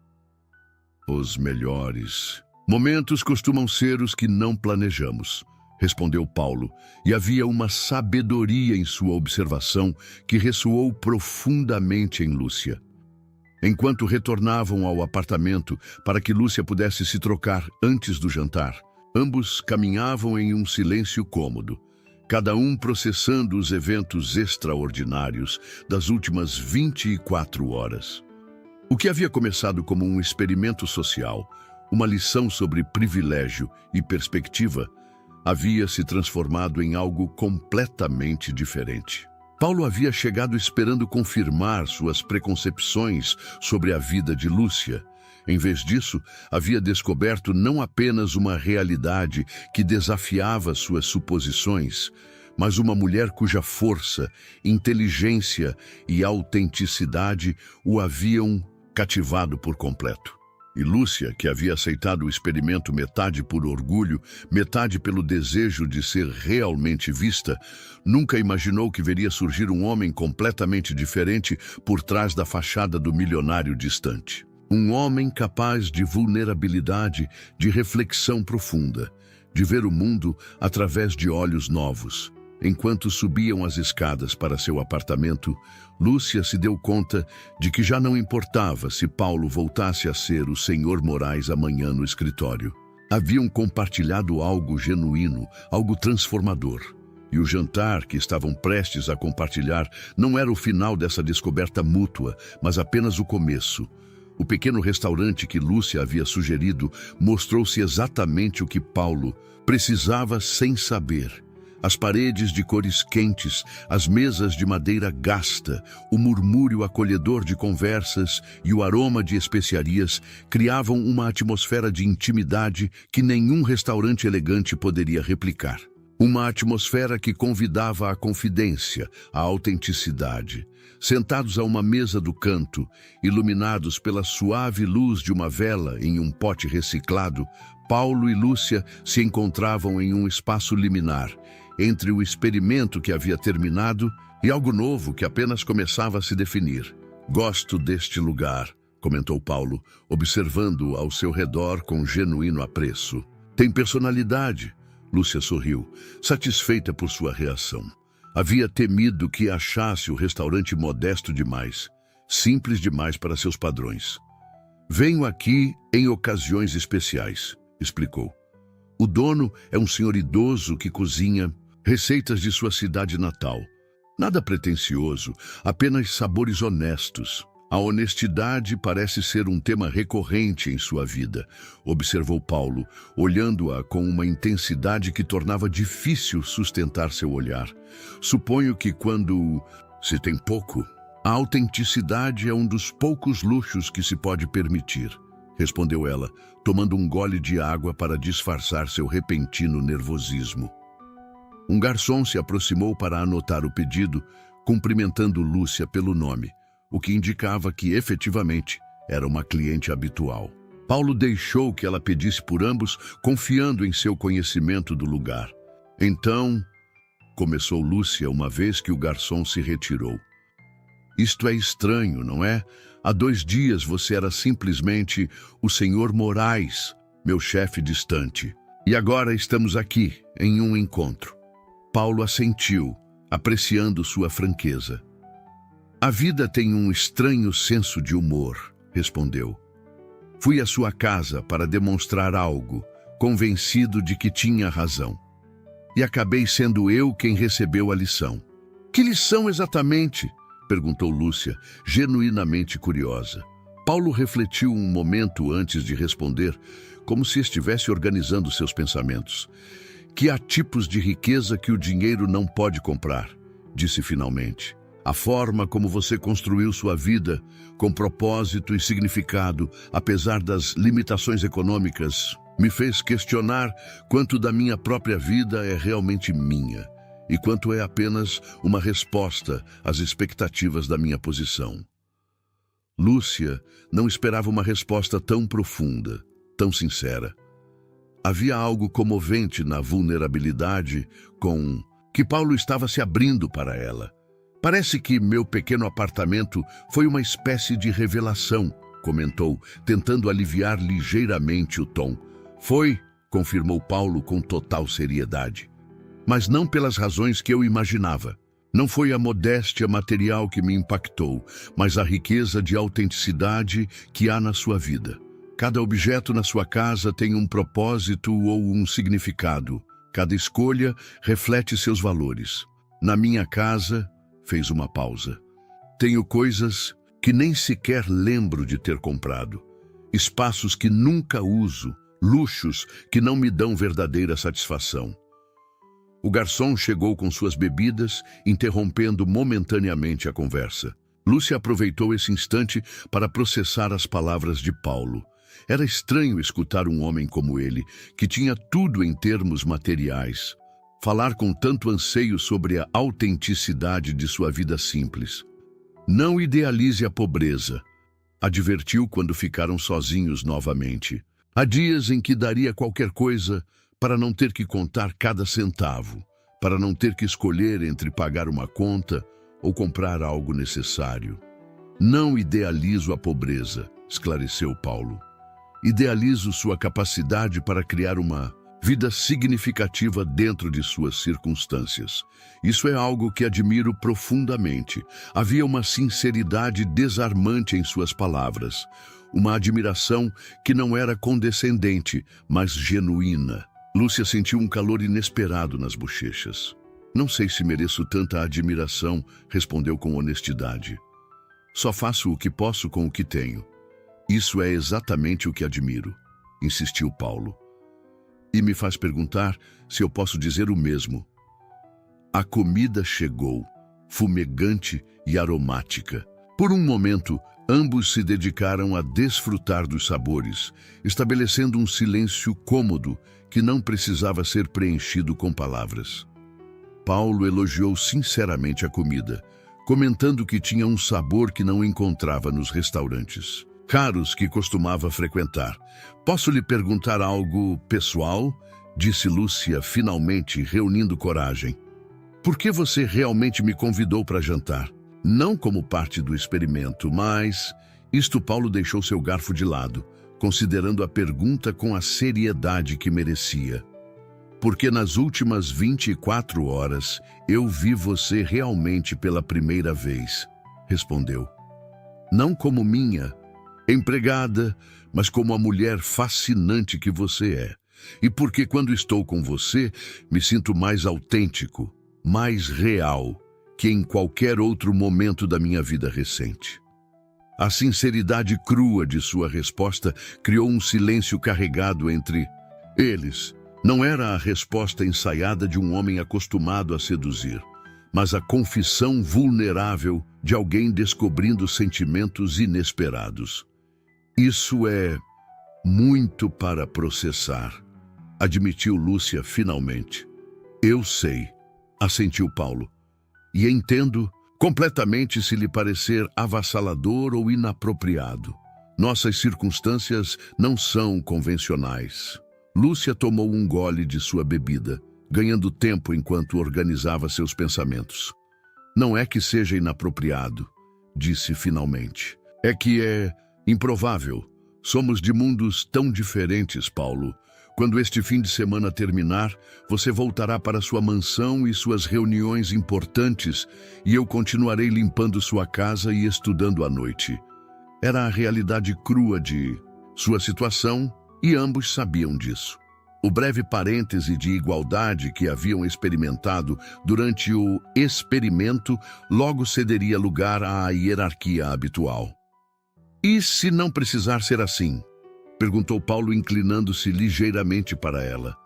Os melhores momentos costumam ser os que não planejamos, respondeu Paulo, e havia uma sabedoria em sua observação que ressoou profundamente em Lúcia. Enquanto retornavam ao apartamento para que Lúcia pudesse se trocar antes do jantar, ambos caminhavam em um silêncio cômodo, cada um processando os eventos extraordinários das últimas 24 horas. O que havia começado como um experimento social, uma lição sobre privilégio e perspectiva, havia se transformado em algo completamente diferente. Paulo havia chegado esperando confirmar suas preconcepções sobre a vida de Lúcia. Em vez disso, havia descoberto não apenas uma realidade que desafiava suas suposições, mas uma mulher cuja força, inteligência e autenticidade o haviam cativado por completo. E Lúcia, que havia aceitado o experimento metade por orgulho, metade pelo desejo de ser realmente vista, nunca imaginou que veria surgir um homem completamente diferente por trás da fachada do milionário distante. Um homem capaz de vulnerabilidade, de reflexão profunda, de ver o mundo através de olhos novos. Enquanto subiam as escadas para seu apartamento, Lúcia se deu conta de que já não importava se Paulo voltasse a ser o Sr. Moraes amanhã no escritório. Haviam compartilhado algo genuíno, algo transformador. E o jantar que estavam prestes a compartilhar não era o final dessa descoberta mútua, mas apenas o começo. O pequeno restaurante que Lúcia havia sugerido mostrou-se exatamente o que Paulo precisava sem saber. As paredes de cores quentes, as mesas de madeira gasta, o murmúrio acolhedor de conversas e o aroma de especiarias criavam uma atmosfera de intimidade que nenhum restaurante elegante poderia replicar. Uma atmosfera que convidava à confidência, à autenticidade. Sentados a uma mesa do canto, iluminados pela suave luz de uma vela em um pote reciclado, Paulo e Lúcia se encontravam em um espaço liminar, entre o experimento que havia terminado e algo novo que apenas começava a se definir. Gosto deste lugar, comentou Paulo, observando-o ao seu redor com genuíno apreço. Tem personalidade, Lúcia sorriu, satisfeita por sua reação. Havia temido que achasse o restaurante modesto demais, simples demais para seus padrões. Venho aqui em ocasiões especiais, explicou. O dono é um senhor idoso que cozinha receitas de sua cidade natal. Nada pretensioso, apenas sabores honestos. A honestidade parece ser um tema recorrente em sua vida, observou Paulo, olhando-a com uma intensidade que tornava difícil sustentar seu olhar. Suponho que quando se tem pouco, a autenticidade é um dos poucos luxos que se pode permitir, respondeu ela, tomando um gole de água para disfarçar seu repentino nervosismo. Um garçom se aproximou para anotar o pedido, cumprimentando Lúcia pelo nome, o que indicava que, efetivamente, era uma cliente habitual. Paulo deixou que ela pedisse por ambos, confiando em seu conhecimento do lugar. Então, começou Lúcia uma vez que o garçom se retirou. Isto é estranho, não é? Há 2 dias você era simplesmente o Sr. Moraes, meu chefe distante. E agora estamos aqui, em um encontro. Paulo assentiu, apreciando sua franqueza. A vida tem um estranho senso de humor, respondeu. Fui à sua casa para demonstrar algo, convencido de que tinha razão. E acabei sendo eu quem recebeu a lição. Que lição exatamente? Perguntou Lúcia, genuinamente curiosa. Paulo refletiu um momento antes de responder, como se estivesse organizando seus pensamentos. Que há tipos de riqueza que o dinheiro não pode comprar, disse finalmente. A forma como você construiu sua vida, com propósito e significado, apesar das limitações econômicas, me fez questionar quanto da minha própria vida é realmente minha e quanto é apenas uma resposta às expectativas da minha posição. Lúcia não esperava uma resposta tão profunda, tão sincera. Havia algo comovente na vulnerabilidade com que Paulo estava se abrindo para ela. Parece que meu pequeno apartamento foi uma espécie de revelação, comentou, tentando aliviar ligeiramente o tom. Foi, confirmou Paulo com total seriedade. Mas não pelas razões que eu imaginava. Não foi a modéstia material que me impactou, mas a riqueza de autenticidade que há na sua vida. Cada objeto na sua casa tem um propósito ou um significado. Cada escolha reflete seus valores. Na minha casa, fez uma pausa. Tenho coisas que nem sequer lembro de ter comprado. Espaços que nunca uso, luxos que não me dão verdadeira satisfação. O garçom chegou com suas bebidas, interrompendo momentaneamente a conversa. Lúcia aproveitou esse instante para processar as palavras de Paulo. Era estranho escutar um homem como ele, que tinha tudo em termos materiais, falar com tanto anseio sobre a autenticidade de sua vida simples. Não idealize a pobreza, advertiu quando ficaram sozinhos novamente. Há dias em que daria qualquer coisa para não ter que contar cada centavo, para não ter que escolher entre pagar uma conta ou comprar algo necessário. Não idealizo a pobreza, esclareceu Paulo. Idealizo sua capacidade para criar uma vida significativa dentro de suas circunstâncias. Isso é algo que admiro profundamente. Havia uma sinceridade desarmante em suas palavras, uma admiração que não era condescendente, mas genuína. Lúcia sentiu um calor inesperado nas bochechas. Não sei se mereço tanta admiração, respondeu com honestidade. Só faço o que posso com o que tenho. Isso é exatamente o que admiro, insistiu Paulo. E me faz perguntar se eu posso dizer o mesmo. A comida chegou, fumegante e aromática. Por um momento, ambos se dedicaram a desfrutar dos sabores, estabelecendo um silêncio cômodo que não precisava ser preenchido com palavras. Paulo elogiou sinceramente a comida, comentando que tinha um sabor que não encontrava nos restaurantes caros que costumava frequentar. Posso lhe perguntar algo pessoal? Disse Lúcia, finalmente reunindo coragem. Por que você realmente me convidou para jantar? Não como parte do experimento, mas... Paulo deixou seu garfo de lado, considerando a pergunta com a seriedade que merecia. Porque nas últimas 24 horas eu vi você realmente pela primeira vez, respondeu. Não como minha empregada, mas como a mulher fascinante que você é. E porque quando estou com você, me sinto mais autêntico, mais real que em qualquer outro momento da minha vida recente. A sinceridade crua de sua resposta criou um silêncio carregado entre eles. Não era a resposta ensaiada de um homem acostumado a seduzir, mas a confissão vulnerável de alguém descobrindo sentimentos inesperados. Isso é muito para processar, admitiu Lúcia finalmente. Eu sei, assentiu Paulo, e entendo completamente se lhe parecer avassalador ou inapropriado. Nossas circunstâncias não são convencionais. Lúcia tomou um gole de sua bebida, ganhando tempo enquanto organizava seus pensamentos. Não é que seja inapropriado, disse finalmente. É que é improvável. Somos de mundos tão diferentes, Paulo. Quando este fim de semana terminar, você voltará para sua mansão e suas reuniões importantes, e eu continuarei limpando sua casa e estudando à noite. Era a realidade crua de sua situação, e ambos sabiam disso. O breve parêntese de igualdade que haviam experimentado durante o experimento logo cederia lugar à hierarquia habitual. E se não precisar ser assim? Perguntou Paulo, inclinando-se ligeiramente para ela.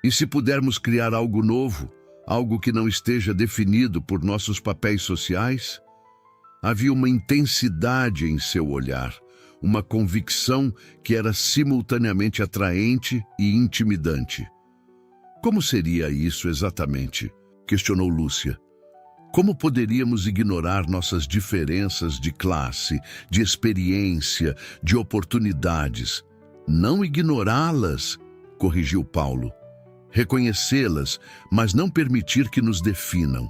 E se pudermos criar algo novo, algo que não esteja definido por nossos papéis sociais? Havia uma intensidade em seu olhar, uma convicção que era simultaneamente atraente e intimidante. Como seria isso exatamente? Questionou Lúcia. Como poderíamos ignorar nossas diferenças de classe, de experiência, de oportunidades? Não ignorá-las, corrigiu Paulo. Reconhecê-las, mas não permitir que nos definam.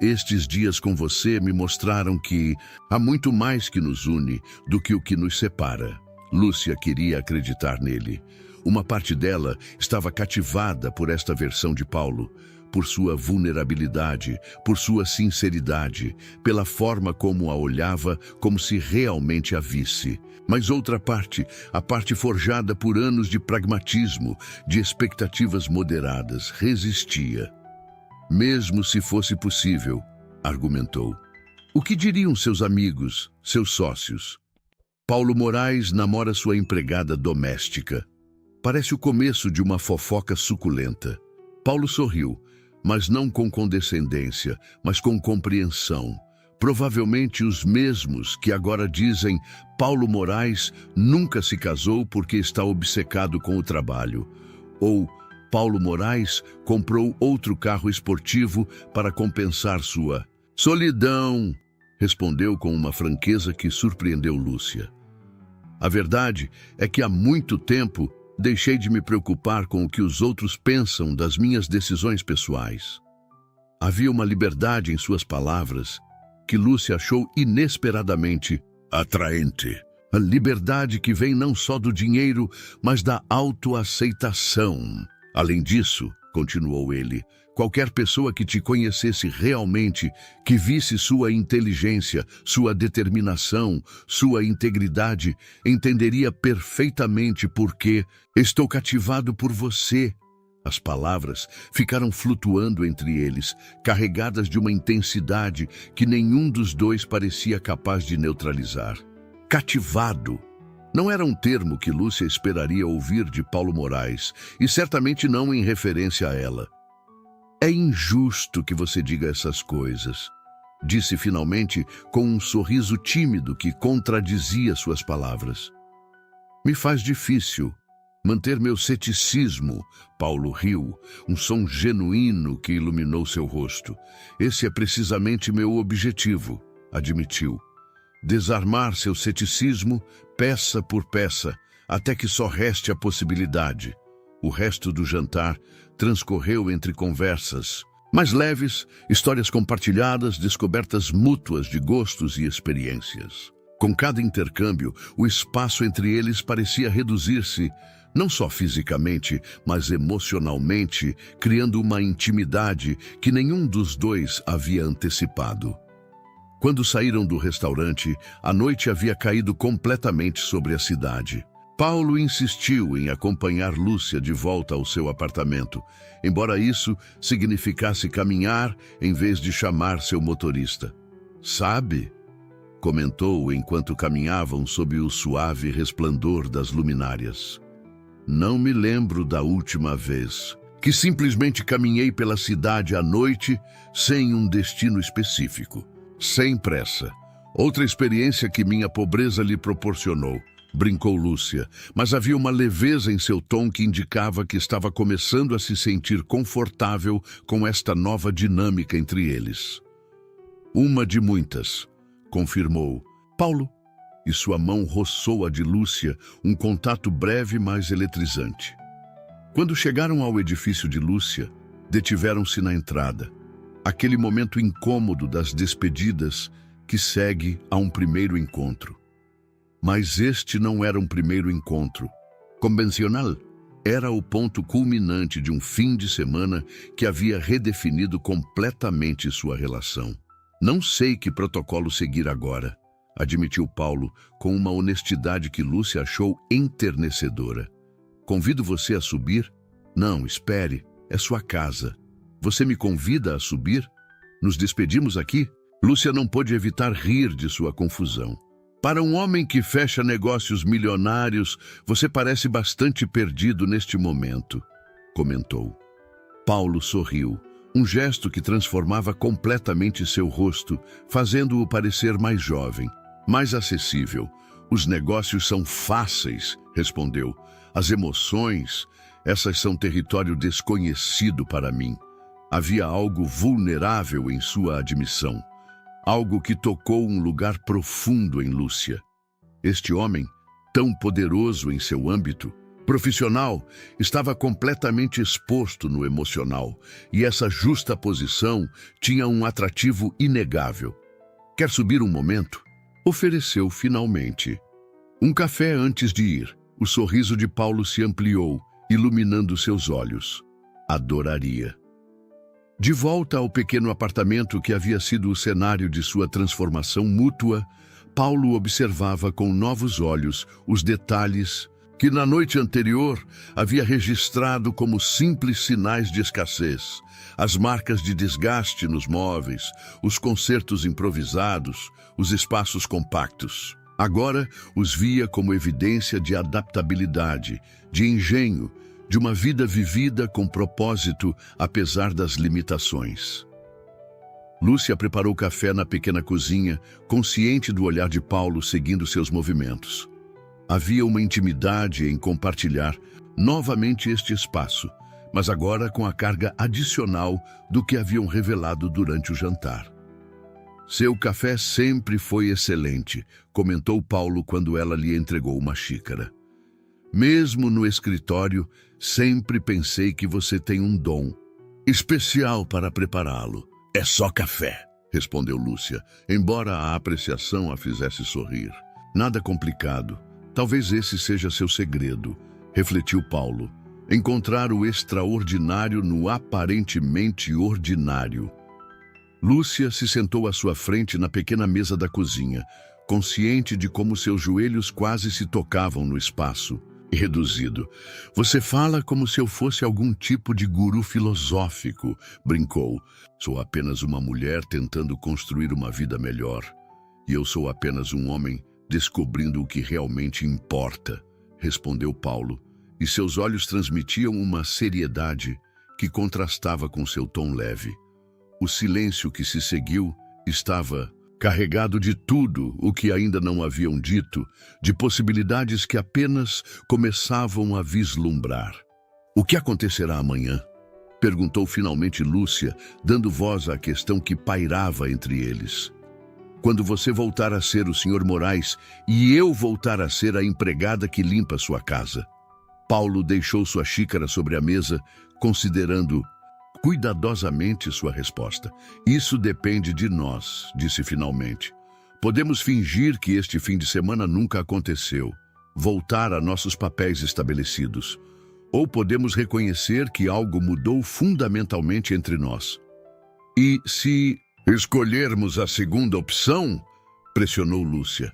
Estes dias com você me mostraram que há muito mais que nos une do que o que nos separa. Lúcia queria acreditar nele. Uma parte dela estava cativada por esta versão de Paulo, por sua vulnerabilidade, por sua sinceridade, pela forma como a olhava, como se realmente a visse. Mas outra parte, a parte forjada por anos de pragmatismo, de expectativas moderadas, resistia. Mesmo se fosse possível, argumentou. O que diriam seus amigos, seus sócios? Paulo Moraes namora sua empregada doméstica. Parece o começo de uma fofoca suculenta. Paulo sorriu, mas não com condescendência, mas com compreensão. Provavelmente os mesmos que agora dizem Paulo Moraes nunca se casou porque está obcecado com o trabalho. Ou Paulo Moraes comprou outro carro esportivo para compensar sua solidão, respondeu com uma franqueza que surpreendeu Lúcia. A verdade é que há muito tempo deixei de me preocupar com o que os outros pensam das minhas decisões pessoais. Havia uma liberdade em suas palavras que Lúcia achou inesperadamente atraente. A liberdade que vem não só do dinheiro, mas da autoaceitação. Além disso, continuou ele, qualquer pessoa que te conhecesse realmente, que visse sua inteligência, sua determinação, sua integridade, entenderia perfeitamente por que estou cativado por você. As palavras ficaram flutuando entre eles, carregadas de uma intensidade que nenhum dos dois parecia capaz de neutralizar. Cativado. Não era um termo que Lúcia esperaria ouvir de Paulo Moraes, e certamente não em referência a ela. É injusto que você diga essas coisas, disse finalmente com um sorriso tímido que contradizia suas palavras. Me faz difícil manter meu ceticismo, Paulo riu, um som genuíno que iluminou seu rosto. Esse é precisamente meu objetivo, admitiu. Desarmar seu ceticismo, peça por peça, até que só reste a possibilidade. O resto do jantar transcorreu entre conversas mais leves, histórias compartilhadas, descobertas mútuas de gostos e experiências. Com cada intercâmbio, o espaço entre eles parecia reduzir-se, não só fisicamente, mas emocionalmente, criando uma intimidade que nenhum dos dois havia antecipado. Quando saíram do restaurante, a noite havia caído completamente sobre a cidade. Paulo insistiu em acompanhar Lúcia de volta ao seu apartamento, embora isso significasse caminhar em vez de chamar seu motorista. Sabe? Comentou enquanto caminhavam sob o suave resplendor das luminárias. Não me lembro da última vez que simplesmente caminhei pela cidade à noite sem um destino específico. Sem pressa. Outra experiência que minha pobreza lhe proporcionou, brincou Lúcia, mas havia uma leveza em seu tom que indicava que estava começando a se sentir confortável com esta nova dinâmica entre eles. Uma de muitas, confirmou Paulo, e sua mão roçou a de Lúcia, um contato breve, mas eletrizante. Quando chegaram ao edifício de Lúcia, detiveram-se na entrada. Aquele momento incômodo das despedidas que segue a um primeiro encontro. Mas este não era um primeiro encontro convencional. Era o ponto culminante de um fim de semana que havia redefinido completamente sua relação. Não sei que protocolo seguir agora, admitiu Paulo com uma honestidade que Lúcia achou enternecedora. Convido você a subir? Não, espere, é sua casa. Você me convida a subir? Nos despedimos aqui? Lúcia não pôde evitar rir de sua confusão. Para um homem que fecha negócios milionários, você parece bastante perdido neste momento, comentou. Paulo sorriu, um gesto que transformava completamente seu rosto, fazendo-o parecer mais jovem, mais acessível. Os negócios são fáceis, respondeu. As emoções, essas são território desconhecido para mim. Havia algo vulnerável em sua admissão. Algo que tocou um lugar profundo em Lúcia. Este homem, tão poderoso em seu âmbito profissional, estava completamente exposto no emocional, e essa justa posição tinha um atrativo inegável. Quer subir um momento? Ofereceu finalmente. Um café antes de ir. O sorriso de Paulo se ampliou, iluminando seus olhos. Adoraria. De volta ao pequeno apartamento que havia sido o cenário de sua transformação mútua, Paulo observava com novos olhos os detalhes que na noite anterior havia registrado como simples sinais de escassez, as marcas de desgaste nos móveis, os concertos improvisados, os espaços compactos. Agora os via como evidência de adaptabilidade, de engenho, de uma vida vivida com propósito, apesar das limitações. Lúcia preparou café na pequena cozinha, consciente do olhar de Paulo seguindo seus movimentos. Havia uma intimidade em compartilhar novamente este espaço, mas agora com a carga adicional do que haviam revelado durante o jantar. Seu café sempre foi excelente, comentou Paulo quando ela lhe entregou uma xícara. Mesmo no escritório, sempre pensei que você tem um dom especial para prepará-lo. É só café, respondeu Lúcia, embora a apreciação a fizesse sorrir. Nada complicado. Talvez esse seja seu segredo, refletiu Paulo. Encontrar o extraordinário no aparentemente ordinário. Lúcia se sentou à sua frente na pequena mesa da cozinha, consciente de como seus joelhos quase se tocavam no espaço. Reduzido. Você fala como se eu fosse algum tipo de guru filosófico, brincou. Sou apenas uma mulher tentando construir uma vida melhor. E eu sou apenas um homem descobrindo o que realmente importa, respondeu Paulo, e seus olhos transmitiam uma seriedade que contrastava com seu tom leve. O silêncio que se seguiu estava carregado de tudo o que ainda não haviam dito, de possibilidades que apenas começavam a vislumbrar. O que acontecerá amanhã? Perguntou finalmente Lúcia, dando voz à questão que pairava entre eles. Quando você voltar a ser o Sr. Moraes e eu voltar a ser a empregada que limpa sua casa. Paulo deixou sua xícara sobre a mesa, considerando cuidadosamente sua resposta. Isso depende de nós, disse finalmente. Podemos fingir que este fim de semana nunca aconteceu, voltar a nossos papéis estabelecidos. Ou podemos reconhecer que algo mudou fundamentalmente entre nós. E se escolhermos a segunda opção, pressionou Lúcia.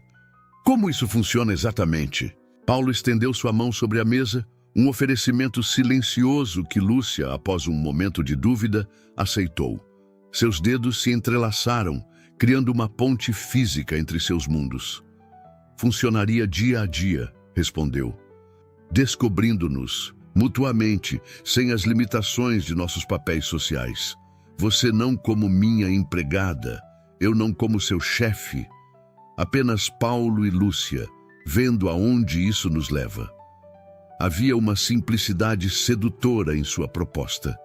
Como isso funciona exatamente? Paulo estendeu sua mão sobre a mesa, um oferecimento silencioso que Lúcia, após um momento de dúvida, aceitou. Seus dedos se entrelaçaram, criando uma ponte física entre seus mundos. Funcionaria dia a dia, respondeu. Descobrindo-nos, mutuamente, sem as limitações de nossos papéis sociais. Você não como minha empregada, eu não como seu chefe. Apenas Paulo e Lúcia, vendo aonde isso nos leva. Havia uma simplicidade sedutora em sua proposta,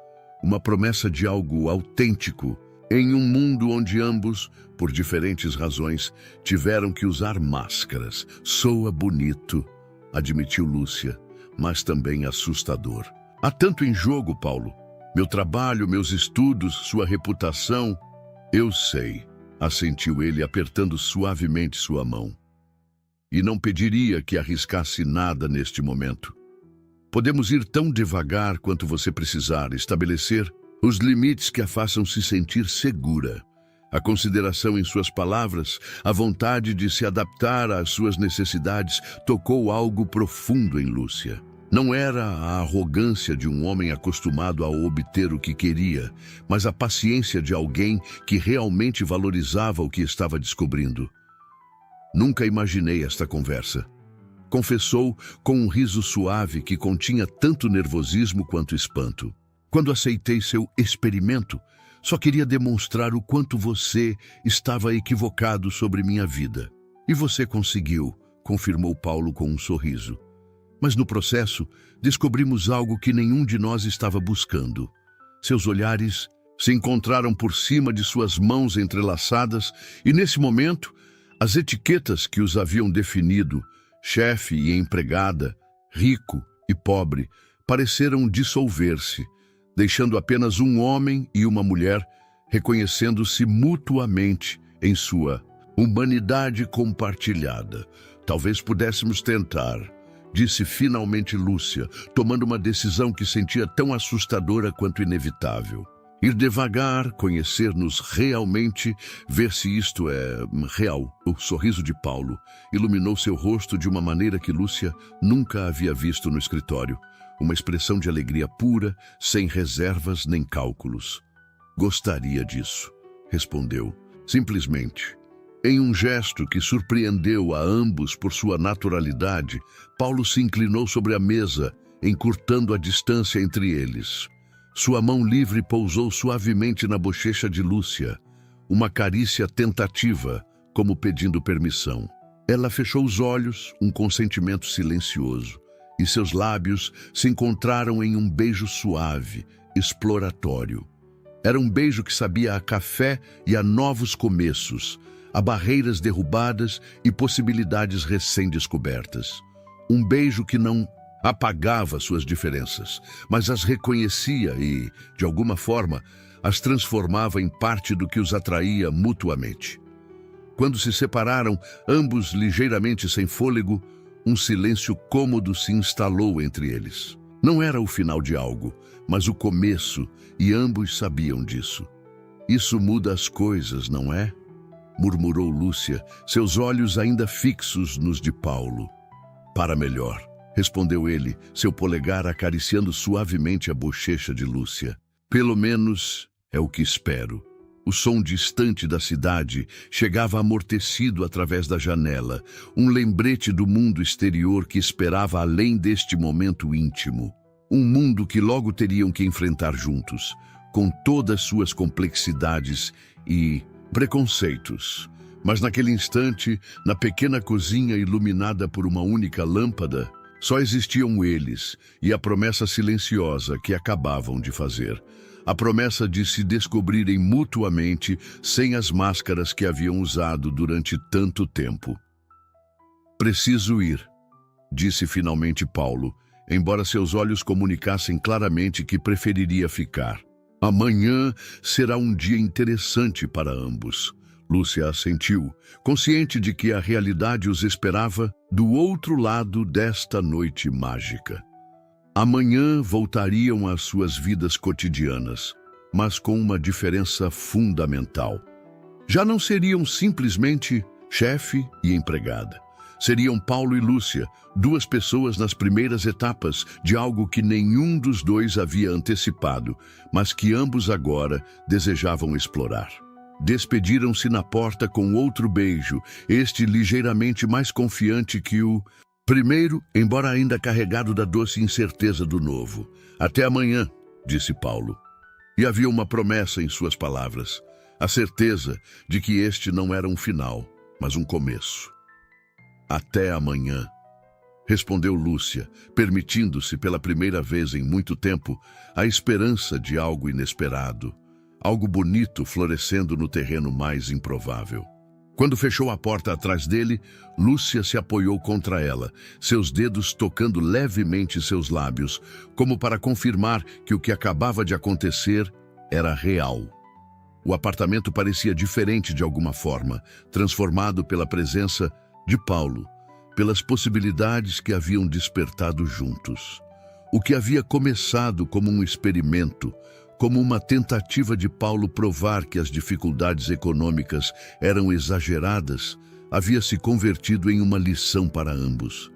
uma promessa de algo autêntico, em um mundo onde ambos, por diferentes razões, tiveram que usar máscaras. Soa bonito, admitiu Lúcia, mas também assustador. Há tanto em jogo, Paulo. Meu trabalho, meus estudos, sua reputação. Eu sei, assentiu ele, apertando suavemente sua mão. E não pediria que arriscasse nada neste momento. Podemos ir tão devagar quanto você precisar, estabelecer os limites que a façam se sentir segura. A consideração em suas palavras, a vontade de se adaptar às suas necessidades, tocou algo profundo em Lúcia. Não era a arrogância de um homem acostumado a obter o que queria, mas a paciência de alguém que realmente valorizava o que estava descobrindo. Nunca imaginei esta conversa, confessou com um riso suave que continha tanto nervosismo quanto espanto. Quando aceitei seu experimento, só queria demonstrar o quanto você estava equivocado sobre minha vida. E você conseguiu, confirmou Paulo com um sorriso. Mas no processo, descobrimos algo que nenhum de nós estava buscando. Seus olhares se encontraram por cima de suas mãos entrelaçadas e, nesse momento, as etiquetas que os haviam definido, chefe e empregada, rico e pobre, pareceram dissolver-se, deixando apenas um homem e uma mulher reconhecendo-se mutuamente em sua humanidade compartilhada. Talvez pudéssemos tentar, disse finalmente Lúcia, tomando uma decisão que sentia tão assustadora quanto inevitável. Ir devagar, conhecer-nos realmente, ver se isto é real. O sorriso de Paulo iluminou seu rosto de uma maneira que Lúcia nunca havia visto no escritório. Uma expressão de alegria pura, sem reservas nem cálculos. Gostaria disso, respondeu, simplesmente. Em um gesto que surpreendeu a ambos por sua naturalidade, Paulo se inclinou sobre a mesa, encurtando a distância entre eles. Sua mão livre pousou suavemente na bochecha de Lúcia, uma carícia tentativa, como pedindo permissão. Ela fechou os olhos, um consentimento silencioso, e seus lábios se encontraram em um beijo suave, exploratório. Era um beijo que sabia a café e a novos começos, a barreiras derrubadas e possibilidades recém-descobertas. Um beijo que não apagava suas diferenças, mas as reconhecia e, de alguma forma, as transformava em parte do que os atraía mutuamente. Quando se separaram, ambos ligeiramente sem fôlego, um silêncio cômodo se instalou entre eles. Não era o final de algo, mas o começo, e ambos sabiam disso. Isso muda as coisas, não é? Murmurou Lúcia, seus olhos ainda fixos nos de Paulo. Para melhor, respondeu ele, seu polegar acariciando suavemente a bochecha de Lúcia. Pelo menos é o que espero. O som distante da cidade chegava amortecido através da janela, um lembrete do mundo exterior que esperava além deste momento íntimo. Um mundo que logo teriam que enfrentar juntos, com todas suas complexidades e preconceitos. Mas naquele instante, na pequena cozinha iluminada por uma única lâmpada, só existiam eles e a promessa silenciosa que acabavam de fazer. A promessa de se descobrirem mutuamente sem as máscaras que haviam usado durante tanto tempo. Preciso ir, disse finalmente Paulo, embora seus olhos comunicassem claramente que preferiria ficar. Amanhã será um dia interessante para ambos. Lúcia assentiu, consciente de que a realidade os esperava do outro lado desta noite mágica. Amanhã voltariam às suas vidas cotidianas, mas com uma diferença fundamental. Já não seriam simplesmente chefe e empregada. Seriam Paulo e Lúcia, duas pessoas nas primeiras etapas de algo que nenhum dos dois havia antecipado, mas que ambos agora desejavam explorar. Despediram-se na porta com outro beijo, este ligeiramente mais confiante que o primeiro, embora ainda carregado da doce incerteza do novo. Até amanhã, disse Paulo. E havia uma promessa em suas palavras, a certeza de que este não era um final, mas um começo. Até amanhã, respondeu Lúcia, permitindo-se pela primeira vez em muito tempo a esperança de algo inesperado, algo bonito florescendo no terreno mais improvável. Quando fechou a porta atrás dele, Lúcia se apoiou contra ela, seus dedos tocando levemente seus lábios, como para confirmar que o que acabava de acontecer era real. O apartamento parecia diferente de alguma forma, transformado pela presença de Paulo, pelas possibilidades que haviam despertado juntos. O que havia começado como um experimento Como uma tentativa de Paulo provar que as dificuldades econômicas eram exageradas, havia se convertido em uma lição para ambos.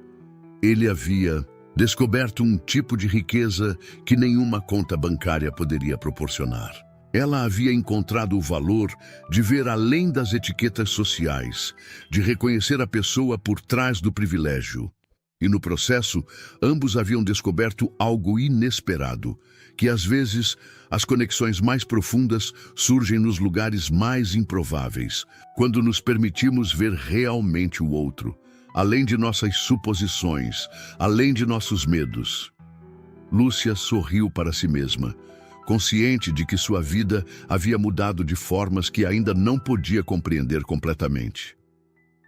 Ele havia descoberto um tipo de riqueza que nenhuma conta bancária poderia proporcionar. Ela havia encontrado o valor de ver além das etiquetas sociais, de reconhecer a pessoa por trás do privilégio. E no processo, ambos haviam descoberto algo inesperado, que às vezes as conexões mais profundas surgem nos lugares mais improváveis, quando nos permitimos ver realmente o outro, além de nossas suposições, além de nossos medos. Lúcia sorriu para si mesma, consciente de que sua vida havia mudado de formas que ainda não podia compreender completamente.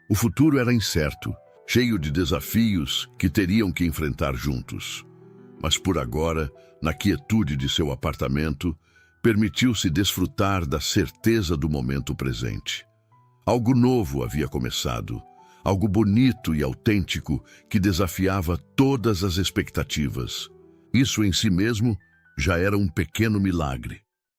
O futuro era incerto, cheio de desafios que teriam que enfrentar juntos. Mas por agora, na quietude de seu apartamento, permitiu-se desfrutar da certeza do momento presente. Algo novo havia começado, algo bonito e autêntico que desafiava todas as expectativas. Isso em si mesmo já era um pequeno milagre.